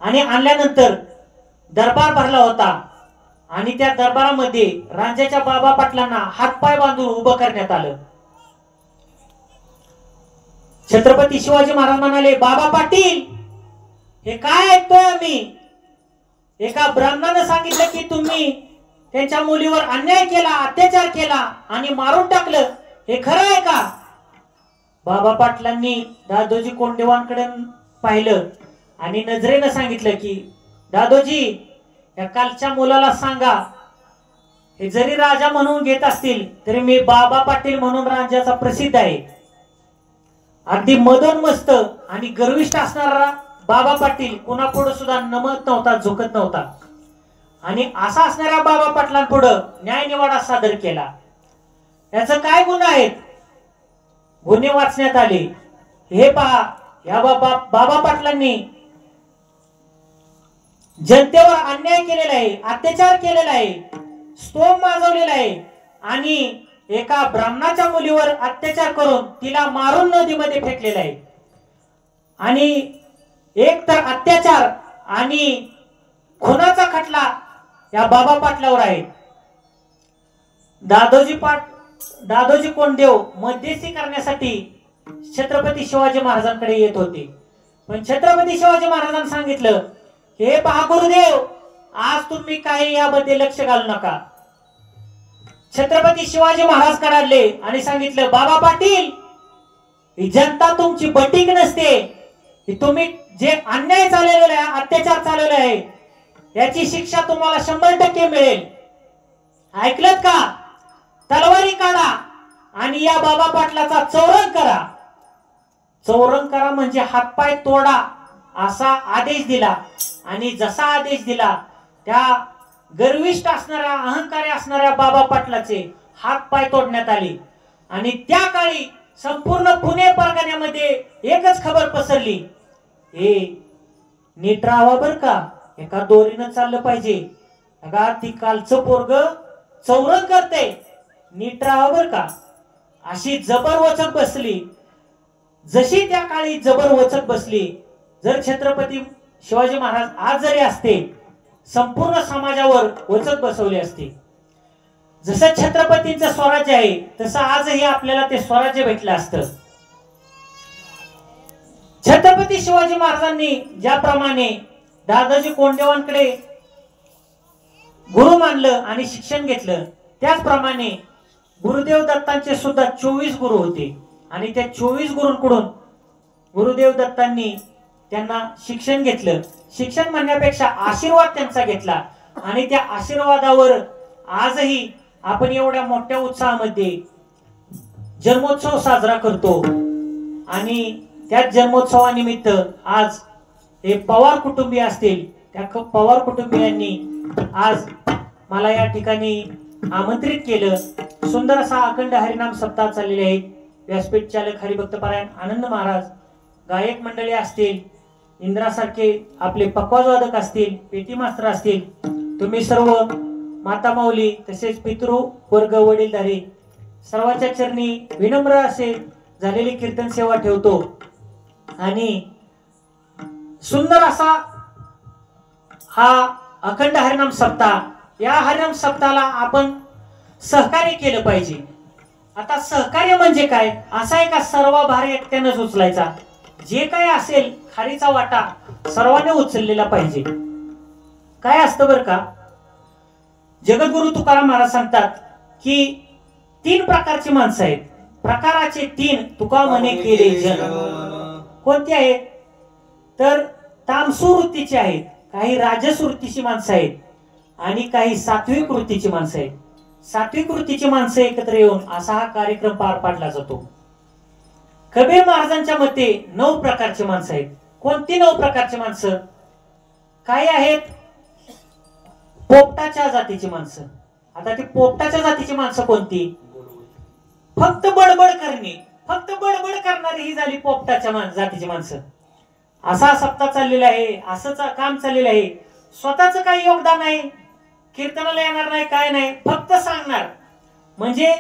आणि आणल्यानंतर दरबार भरला होता. आणि त्या दरबारामध्ये रांजाच्या बाबा पाटलांना हातपाय बांधून उभं करण्यात आलं. छत्रपती शिवाजी महाराज म्हणाले, बाबा पाटील, हे काय ऐकतोय आम्ही? एका ब्राह्मणाने सांगितलं की तुम्ही त्यांच्या मुलीवर अन्याय केला, अत्याचार केला आणि मारून टाकलं, हे खरं आहे का? बाबा पाटलांनी दादोजी कोंडेवांकडे पाहिलं आणि नजरेनं सांगितलं की दादोजी, या कालच्या मुलाला सांगा, हे जरी राजा म्हणून घेत असतील तरी मी बाबा पाटील म्हणून राजाचा प्रसिद्ध आहे. अगदी मदोन्मस्त आणि गर्विष्ठ असणारा बाबा पाटील कुणापुढे सुद्धा नमत नव्हता, झुकत नव्हता. आणि असा असणाऱ्या बाबा पाटलांपुढे न्याय निवाडा सादर केला. याचं काय गुन्हे आहेत? गुन्हे वाचण्यात आले. हे पहा, या बाबा पाटलांनी जनतेवर अन्याय केलेला आहे, अत्याचार केलेला आहे, स्तोम माजवलेला आहे आणि एका ब्राह्मणाच्या मुलीवर अत्याचार करून तिला मारून नदीमध्ये फेकलेला आहे. आणि एक तर अत्याचार आणि खुनाचा खटला या बाबा पाटलावर आहे. दादोजी कोंडदेव मध्यस्थी करण्यासाठी छत्रपती शिवाजी महाराजांकडे येत होते. पण छत्रपती शिवाजी महाराजांनी सांगितलं, हे पहा गुरुदेव, आज तुम्ही काही यामध्ये लक्ष घालू नका. छत्रपती शिवाजी महाराज कडाडले आणि सांगितलं, बाबा पाटील, ही जनता तुमची बटीक नसते. तुम्ही जे अन्याय चालवलेला आहे, अत्याचार चालवलेला आहे, याची शिक्षा तुम्हाला 100% मिळेल. ऐकलत का? तलवारी काढा आणि या बाबा पाटलाचा चौरंग करा. चौरंग करा म्हणजे हातपाय तोडा असा आदेश दिला. आणि जसा आदेश दिला त्या गर्विष्ठ असणाऱ्या, अहंकारी असणाऱ्या बाबा पाटलाचे हात पाय तोडण्यात आले. आणि त्या काळी संपूर्ण पुणे परगण्यामध्ये एकच खबर पसरली, हे नीट राहावा बर का, एका दोरीनं चाललं पाहिजे. अगा ती कालचं पोरग चौरंग करते, नीट राहावा बर का. अशी जबर वचक बसली. जशी त्या काळी जबर वचक बसली, जर छत्रपती शिवाजी महाराज आज जरी असते, संपूर्ण समाजावर वचक बसवली असते. जसं छत्रपतींचं स्वराज्य आहे तसं आजही आपल्याला ते स्वराज्य भेटलं असतं. छत्रपती शिवाजी महाराजांनी ज्याप्रमाणे दादोजी कोंडदेवांकडे गुरु मानलं आणि शिक्षण घेतलं, त्याचप्रमाणे गुरुदेव दत्तांचे सुद्धा 24 गुरु होते. आणि त्या 24 गुरूंकडून गुरुदेव दत्तांनी त्यांना शिक्षण घेतलं. शिक्षण म्हणण्यापेक्षा आशीर्वाद त्यांचा घेतला. आणि त्या आशीर्वादावर आजही आपण एवढ्या मोठ्या उत्साहामध्ये जन्मोत्सव साजरा करतो. आणि त्या जन्मोत्सवानिमित्त आज हे पवार कुटुंबीय असतील, त्या पवार कुटुंबियांनी आज मला या ठिकाणी आमंत्रित केलं. सुंदर असा अखंड हरिनाम सप्ताह चाललेले आहेत. व्यासपीठ चालक हरिभक्त पारायण आनंद महाराज, गायक मंडळी असतील, इंद्रासारखे आपले पकवाजवादक असतील, पेटी मास्तर असतील, तुम्ही सर्व माता माऊली तसेच पितृ वर्ग वडीलधारी सर्वांच्या चरणी विनम्र असे झालेली कीर्तन सेवा ठेवतो. आणि सुंदर असा हा अखंड हरिनाम सप्ताह, या हरिनाम सप्ताहाला आपण सहकार्य केलं पाहिजे. आता सहकार्य म्हणजे काय? असा आहे का सर्व भार एकट्यानंच उचलायचा? जे काय असेल खारीचा वाटा सर्वांनी उचललेला पाहिजे. काय असतं बरं का, जगद्गुरु तुकाराम महाराज सांगतात की 3 प्रकारची माणसं आहेत. प्रकाराचे 3 तुका म्हणे केले जन. कोणती आहेत? तर तामसू वृत्तीची आहेत, काही राजस वृत्तीची माणसं आहेत आणि काही सात्विक वृत्तीची माणसं आहेत. सात्विक वृत्तीची माणसं एकत्र येऊन असा हा कार्यक्रम पार पाडला जातो. कबीर महाराजांच्या मते 9 प्रकारची माणसं आहेत. कोणती 9 प्रकारची माणसं? काय आहेत? पोपटाच्या जातीची माणसं. आता ती पोपटाच्या जातीची माणसं कोणती? फक्त बडबड करणे, फक्त बडबड करणारी ही झाली पोपटाच्या जातीची माणसं. असा सप्ताह चाललेला आहे, असंच काम चाललेलं आहे. स्वतःच काही योगदान नाही, कीर्तनाला येणार नाही, काय नाही, फक्त सांगणार म्हणजे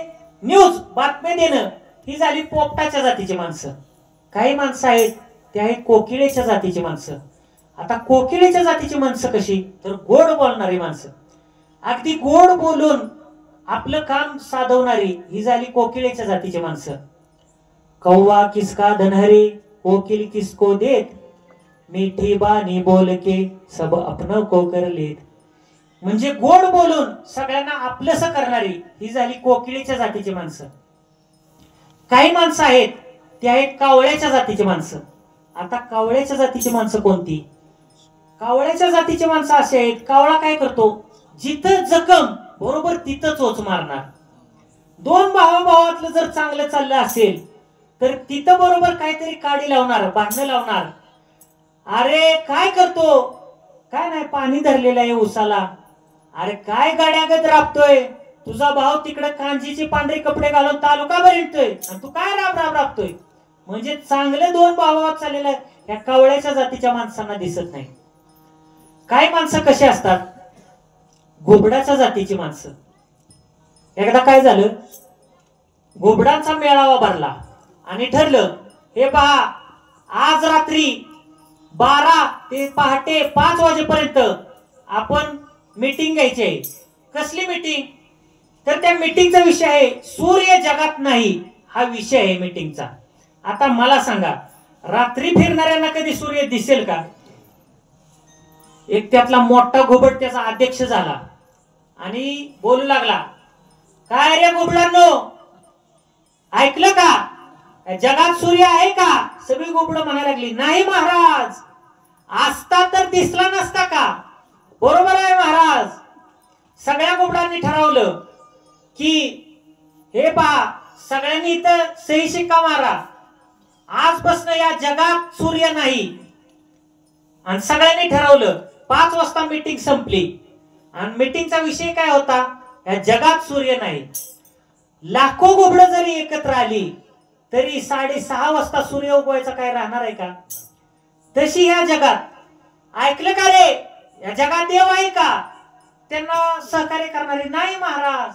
न्यूज बातमी देणं, ही झाली पोपटाच्या जातीची माणसं. काही माणसं आहेत ते आहेत कोकिळेच्या जातीची माणसं. आता कोकिळेच्या जातीची माणसं कशी? तर गोड बोलणारी माणसं, अगदी गोड बोलून आपलं काम साधवणारी ही झाली कोकिळेच्या जातीची माणसं. कौवा किसका धनहरे कोकिल किसको देत, मीठी बानी बोल के सब अपनों को कर लेत. म्हणजे गोड बोलून सगळ्यांना आपलंसं करणारी ही झाली कोकिळेच्या जातीची माणसं. काही माणसं आहेत ती आहेत कावळ्याच्या जातीची माणसं. आता कावळ्याच्या जातीची माणसं कोणती? कावळ्याच्या जातीची माणसं अशी आहेत, कावळा काय करतो? जिथं जखम बरोबर तिथं चोच मारणार. 2 भावाभावातलं जर चांगलं चाललं असेल तर तिथं बरोबर काहीतरी काडी लावणार, भांडणं लावणार. अरे काय करतो? काय नाही, पाणी धरलेलं आहे उसाला. अरे काय गाड्यागत राबतोय? तुझा भाव तिकडे कांजीची पांढरी कपडे घालून तालुका भर येतोय आणि तू काय राब राब राबतोय? म्हणजे चांगले 2 भावात चाललेलं आहे. या कावळ्याच्या जातीच्या माणसांना दिसत नाही. काही माणसं कशी असतात? घोबडाच्या जातीची माणसं. एकदा काय झालं, घोबडांचा मेळावा भरला आणि ठरलं, हे पहा आज रात्री 12 ते पहाटे 5 वाजेपर्यंत आपण मीटिंग घ्यायची आहे. कसली मीटिंग? तर त्या मीटिंगचा विषय आहे सूर्य जगात नाही, हा विषय आहे मीटिंगचा. आता मला सांगा, रात्री फिरणाऱ्यांना कधी सूर्य दिसेल का? एक त्यातला मोठा घोबड त्याचा अध्यक्ष झाला आणि बोलू लागला, काय रे घोबडांनो, ऐकलं का? जगात सूर्य आहे का? सगळी घोबडं म्हणायला लागली, नाही महाराज, असता तर दिसला नसता का? बरोबर आहे महाराज. सगळ्या घोबडांनी ठरवलं की हे पहा, सगळ्यांनी इथं सही शिक्का मारा, आजपासून या जगात सूर्य नाही. आणि सगळ्यांनी ठरवलं. 5 वाजता मीटिंग संपली आणि मीटिंगचा विषय काय होता? या जगात सूर्य नाही. लाखो घोबडं जरी एकत्र आली तरी 6:30 वाजता सूर्य उगवायचा काय राहणार आहे का? तशी या जगात ऐकलं का रे, या जगात देव आहे का? त्यांना सहकार्य करणारे नाही महाराज,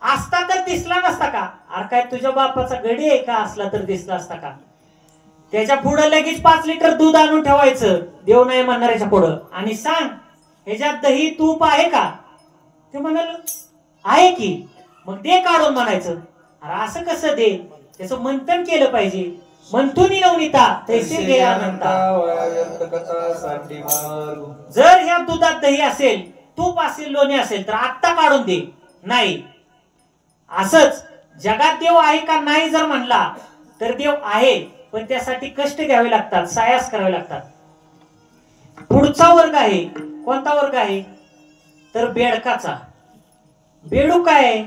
असता तर दिसला नसता का? अरे काय तुझ्या बापाचा गडी आहे का? असला तर दिसला असता का? त्याच्या पुढे लगेच 5 लिटर दूध आणून ठेवायचं देव नाही म्हणणाऱ्याच्या पुढं आणि सांग, ह्याच्यात दही तूप आहे का? ते म्हणाल आहे की, मग दे काढून म्हणायचं. अरे असं कसं दे? त्याचं मंथन केलं पाहिजे. मंथुनी नवनीता तैसे घे अनंता. जर ह्या दुधात दही असेल, तूप असेल, लोणी असेल तर आत्ता काढून दे. नाही. असंच जगात देव आहे का नाही जर म्हणला तर देव आहे, पण त्यासाठी कष्ट घ्यावे लागतात, सायास करावे लागतात. पुढचा वर्ग आहे, कोणता वर्ग आहे? तर बेडकाचा. बेडूक काय?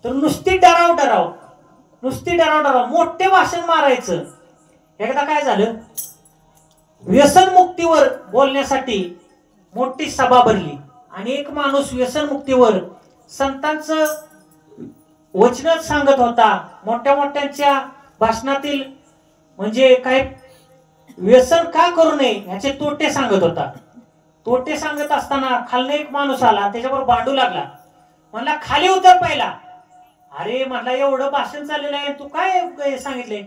तर नुसती डराव डराव, नुसती डराव डराव, मोठे भाषण मारायचं. एकदा काय झालं, व्यसनमुक्तीवर बोलण्यासाठी मोठी सभा भरली आणि एक माणूस व्यसनमुक्तीवर संतांचं वचन सांगत होता. मोठ्या मोठ्यांच्या भाषणातील म्हणजे काय व्यसन का करू नये याचे तोटे सांगत होता. तोटे सांगत असताना खालनं एक माणूस आला, त्याच्यावर भांडू लागला. म्हणला खाली उतर पहिला. अरे म्हणला एवढं भाषण चाललेलं आहे, तू काय सांगितले?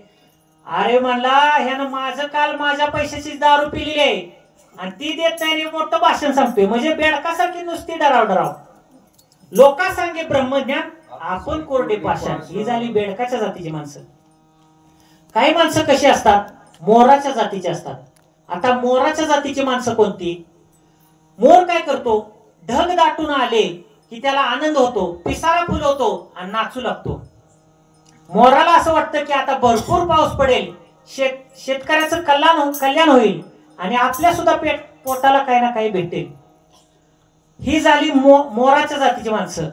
अरे म्हणला ह्यानं माझं काल माझ्या पैशाची दारू पिलेली आहे आणि ती देत नाही, मोठं भाषण सांगतोय. म्हणजे बेडकासारखी नुसती डराव डराव. लोका सांगे ब्रह्मज्ञान आपण कोरडे पाषाण, ही झाली बेडकाच्या जातीची माणसं. काही माणसं कशी असतात, मोराच्या जातीची असतात. आता मोराच्या जातीची माणसं कोणती? मोर काय करतो, ढग दाटून आले की त्याला आनंद होतो, पिसारा फुलवतो आणि नाचू लागतो. मोराला असं वाटतं की आता भरपूर पाऊस पडेल, शेतकऱ्याचं कल्याण होईल आणि आपल्या सुद्धा पोटाला काही ना काही भेटेल. ही झाली मोराच्या जातीची माणसं.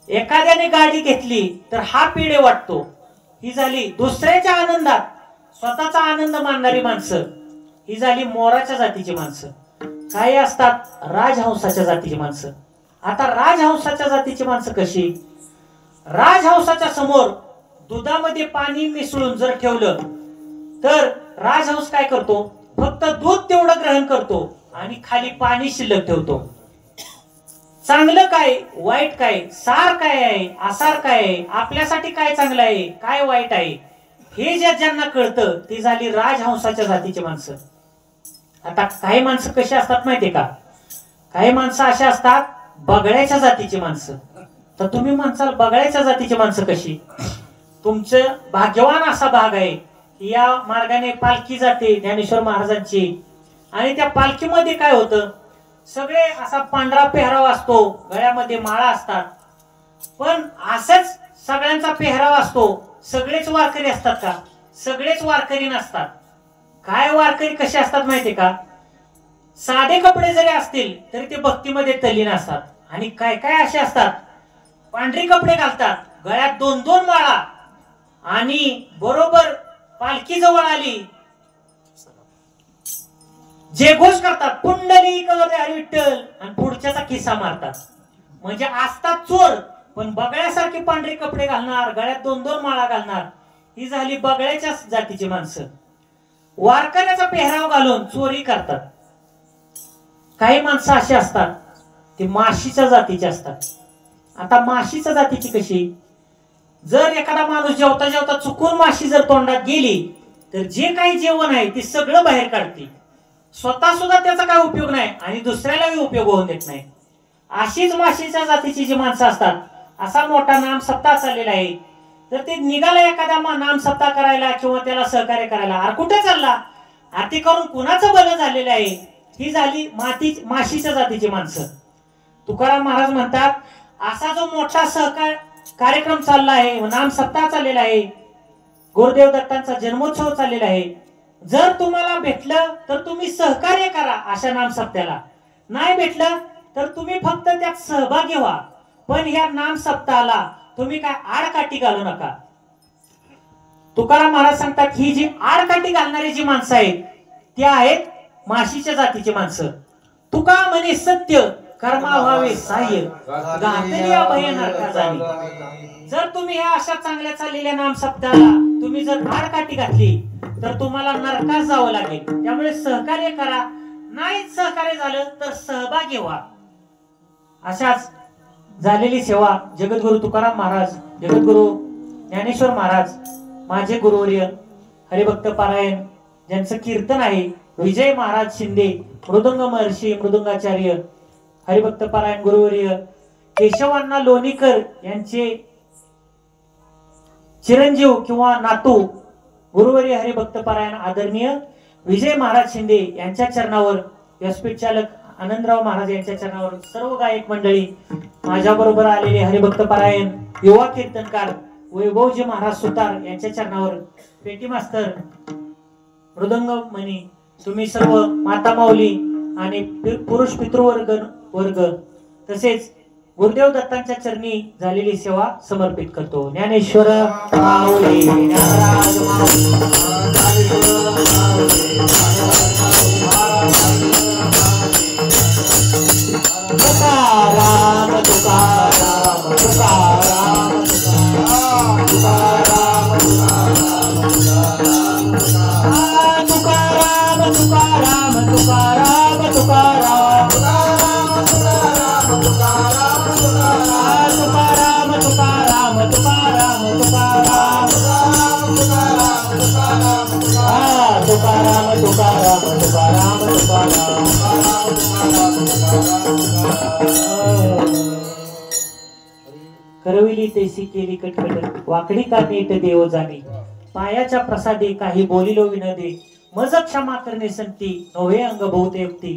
एखाद्याने गाडी घेतली तर हा पिढे वाटतो, ही झाली दुसऱ्याच्या आनंदात स्वतःचा आनंद मानणारी माणसं. ही झाली मोराच्या जातीची माणसं. काही असतात राजहंसाच्या जातीची माणसं. आता राजहंसाच्या जातीची माणसं कशी? राजहंसाच्या समोर दुधामध्ये पाणी मिसळून जर ठेवलं तर राजहंस काय करतो, फक्त दूध तेवढं ग्रहण करतो आणि खाली पाणी शिल्लक ठेवतो. चांगलं काय, वाईट काय, सार काय आहे, आसार काय आहे, आपल्यासाठी काय चांगलं आहे, काय वाईट आहे, हे ज्यांना कळतं ती झाली राजहंसाच्या जातीची माणसं. आता काही माणसं कशी असतात माहितीये का? काही माणसं अशा असतात बगळ्याच्या जातीची माणसं. तर तुम्ही म्हणसाल बगळ्याच्या जातीची माणसं कशी? तुमचं भाग्यवान असा भाग आहे, या मार्गाने पालखी जाते ज्ञानेश्वर महाराजांची, आणि त्या पालखीमध्ये काय होतं, सगळे असा पांढरा पेहराव असतो, गळ्यामध्ये माळा असतात. पण असंच सगळ्यांचा पेहराव असतो, सगळेच वारकरी असतात का? सगळेच वारकरी नसतात. काय वारकरी कसे असतात माहितीये का? साधे कपडे जरी असतील तरी ते भक्तीमध्ये तल्लीन असतात. आणि काय काय असे असतात, पांढरी कपडे घालतात, गळ्यात 2-2 माळा, आणि बरोबर पालखी जवळ आली जे घोष करतात पुंडलिक हरी विठ्ठल आणि पुढच्याचा किस्सा मारतात. म्हणजे असतात चोर पण बगळ्यासारखे पांढरे कपडे घालणार, गळ्यात 2-2 माळा घालणार. ही झाली बगळ्याच्या जातीची माणसं. वारकऱ्याचा पेहराव घालून चोरी करतात. काही माणसं अशी असतात ती माशीच्या जातीची असतात. आता माशीच्या जातीची कशी? जर एखादा माणूस जेवता जेवता चुकून माशी जर तोंडात गेली तर जे काही जेवण आहे ते सगळं बाहेर काढते. स्वतः सुद्धा त्याचा काय उपयोग नाही आणि दुसऱ्यालाही उपयोग होऊन देत नाही. अशीच माशीच्या जातीची जी माणसं असतात. असा मोठा नाम सप्ताह चाललेला आहे, तर ते निघाला एखादा नाम सप्ताह करायला किंवा त्याला सहकार्य करायला, अरे कुठे चालला, आरती करून कुणाचं भलं झालेलं आहे. ही झाली माशीच्या जातीची माणसं. तुकाराम महाराज म्हणतात, असा जो मोठा कार्यक्रम चालला आहे, नाम सप्ताह चाललेला आहे, गुरुदेव दत्तांचा जन्मोत्सव चाललेला आहे, जर तुम्हाला भेटलं तर तुम्ही सहकार्य करा अशा नाम सप्त्याला, नाही भेटलं तर तुम्ही फक्त त्यात सहभागी व्हा, पण ह्या नाम सप्ताहाला तुम्ही काय आडकाठी घालू नका. तुकाराम महाराज सांगतात, ही जी आडकाठी घालणारी जी माणसं आहेत ती आहेत माशीच्या जातीची माणसं. तुका म्हणे सत्य कर्मा व्हावे सहाय्य, घातली अभय नरका जाणी. जर तुम्ही ह्या अशा चांगल्या चाललेल्या नाम सप्ताहाला तुम्ही जर आडकाठी घातली तर तुम्हाला नरकात जावं लागेल. त्यामुळे सहकार्य करा, नाही सहकार्य झालं तर सहभागी व्हा. अशाच झालेली सेवा जगद्गुरु तुकाराम महाराज, जगद्गुरु ज्ञानेश्वर महाराज, माझे गुरुवर्य हरिभक्त पारायण ज्यांचं कीर्तन आहे, विजय महाराज शिंदे, मृदुंग महर्षी मृदुंगाचार्य, हरिभक्त पारायण गुरुवर्य केशवांना लोणीकर यांचे चिरंजीव किंवा नातू गुरुवर्य हरिभक्त पारायण आदरणीय विजय महाराज शिंदे यांच्या चरणावर, व्यासपीठ चालक आनंदराव महाराज यांच्या चरणावर, सर्व गायक मंडळी, माझ्या बरोबर आलेले हरिभक्त पारायण युवा कीर्तनकार वैभवजी महाराज सुतार यांच्या चरणावर, पेटी मास्तर, मृदंग मणी, तुम्ही सर्व माता माऊली आणि पुरुष पितृवर्ग तसेच गुरुदेव दत्तांच्या चरणी झालेली सेवा समर्पित करतो. ज्ञानेश्वर माऊली ज्ञानराज तुकाराम तुकाराम तुकाराम तुकाराम तुकाराम तुकाराम तुकाराम तुकाराम तुकाराम तुकाराम तुकाराम करविली तैसी केली कटकट वाकडी का नीट देव जाणे पायाच्या प्रसादे काही बोलिलो विनदे मज क्षमा करणे संती नव्हे अंग बहुते युक्ती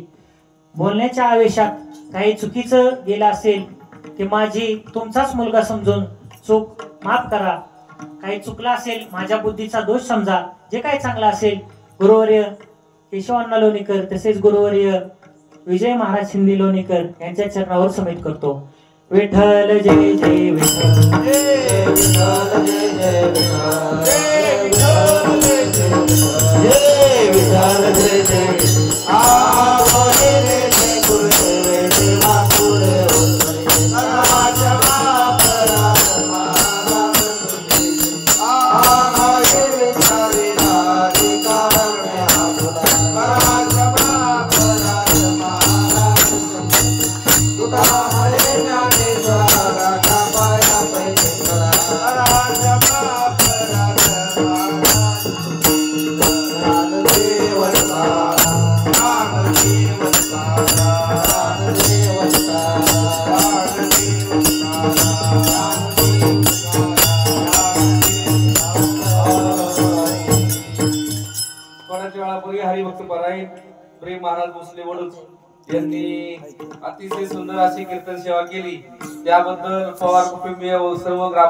बोलण्याच्या आवेशात काही चुकीचं गेलं असेल की माझी तुमचाच मुलगा समजून चूक माफ करा काही चुकलं असेल माझ्या बुद्धीचा दोष समजा जे काही चांगलं असेल गुरुवर्य केशवांना लोणीकर तसेच गुरुवर्य विजय महाराज शिंदे लोणीकर यांच्या चरणावर समित करतो विठ्ठल जय जय विठ्ठल जय विठ्ठल जय जय विठ्ठल जय विठ्ठल जय जय आवरे रे गुरुदेव देवा पुरे उतरे राजा परात्मा आये विचारे नारी कारणे आपुला राजा परात्मा तुदा हरे ज्ञाने राजा पाया पैसे करा राजा परात्मा हरिभक्त परायण प्रेम महाराज भोसले वडूज यांनी अतिशय सुंदर अशी कीर्तन सेवा केली त्याबद्दल पवार कुटुंबीय व सर्व ग्राम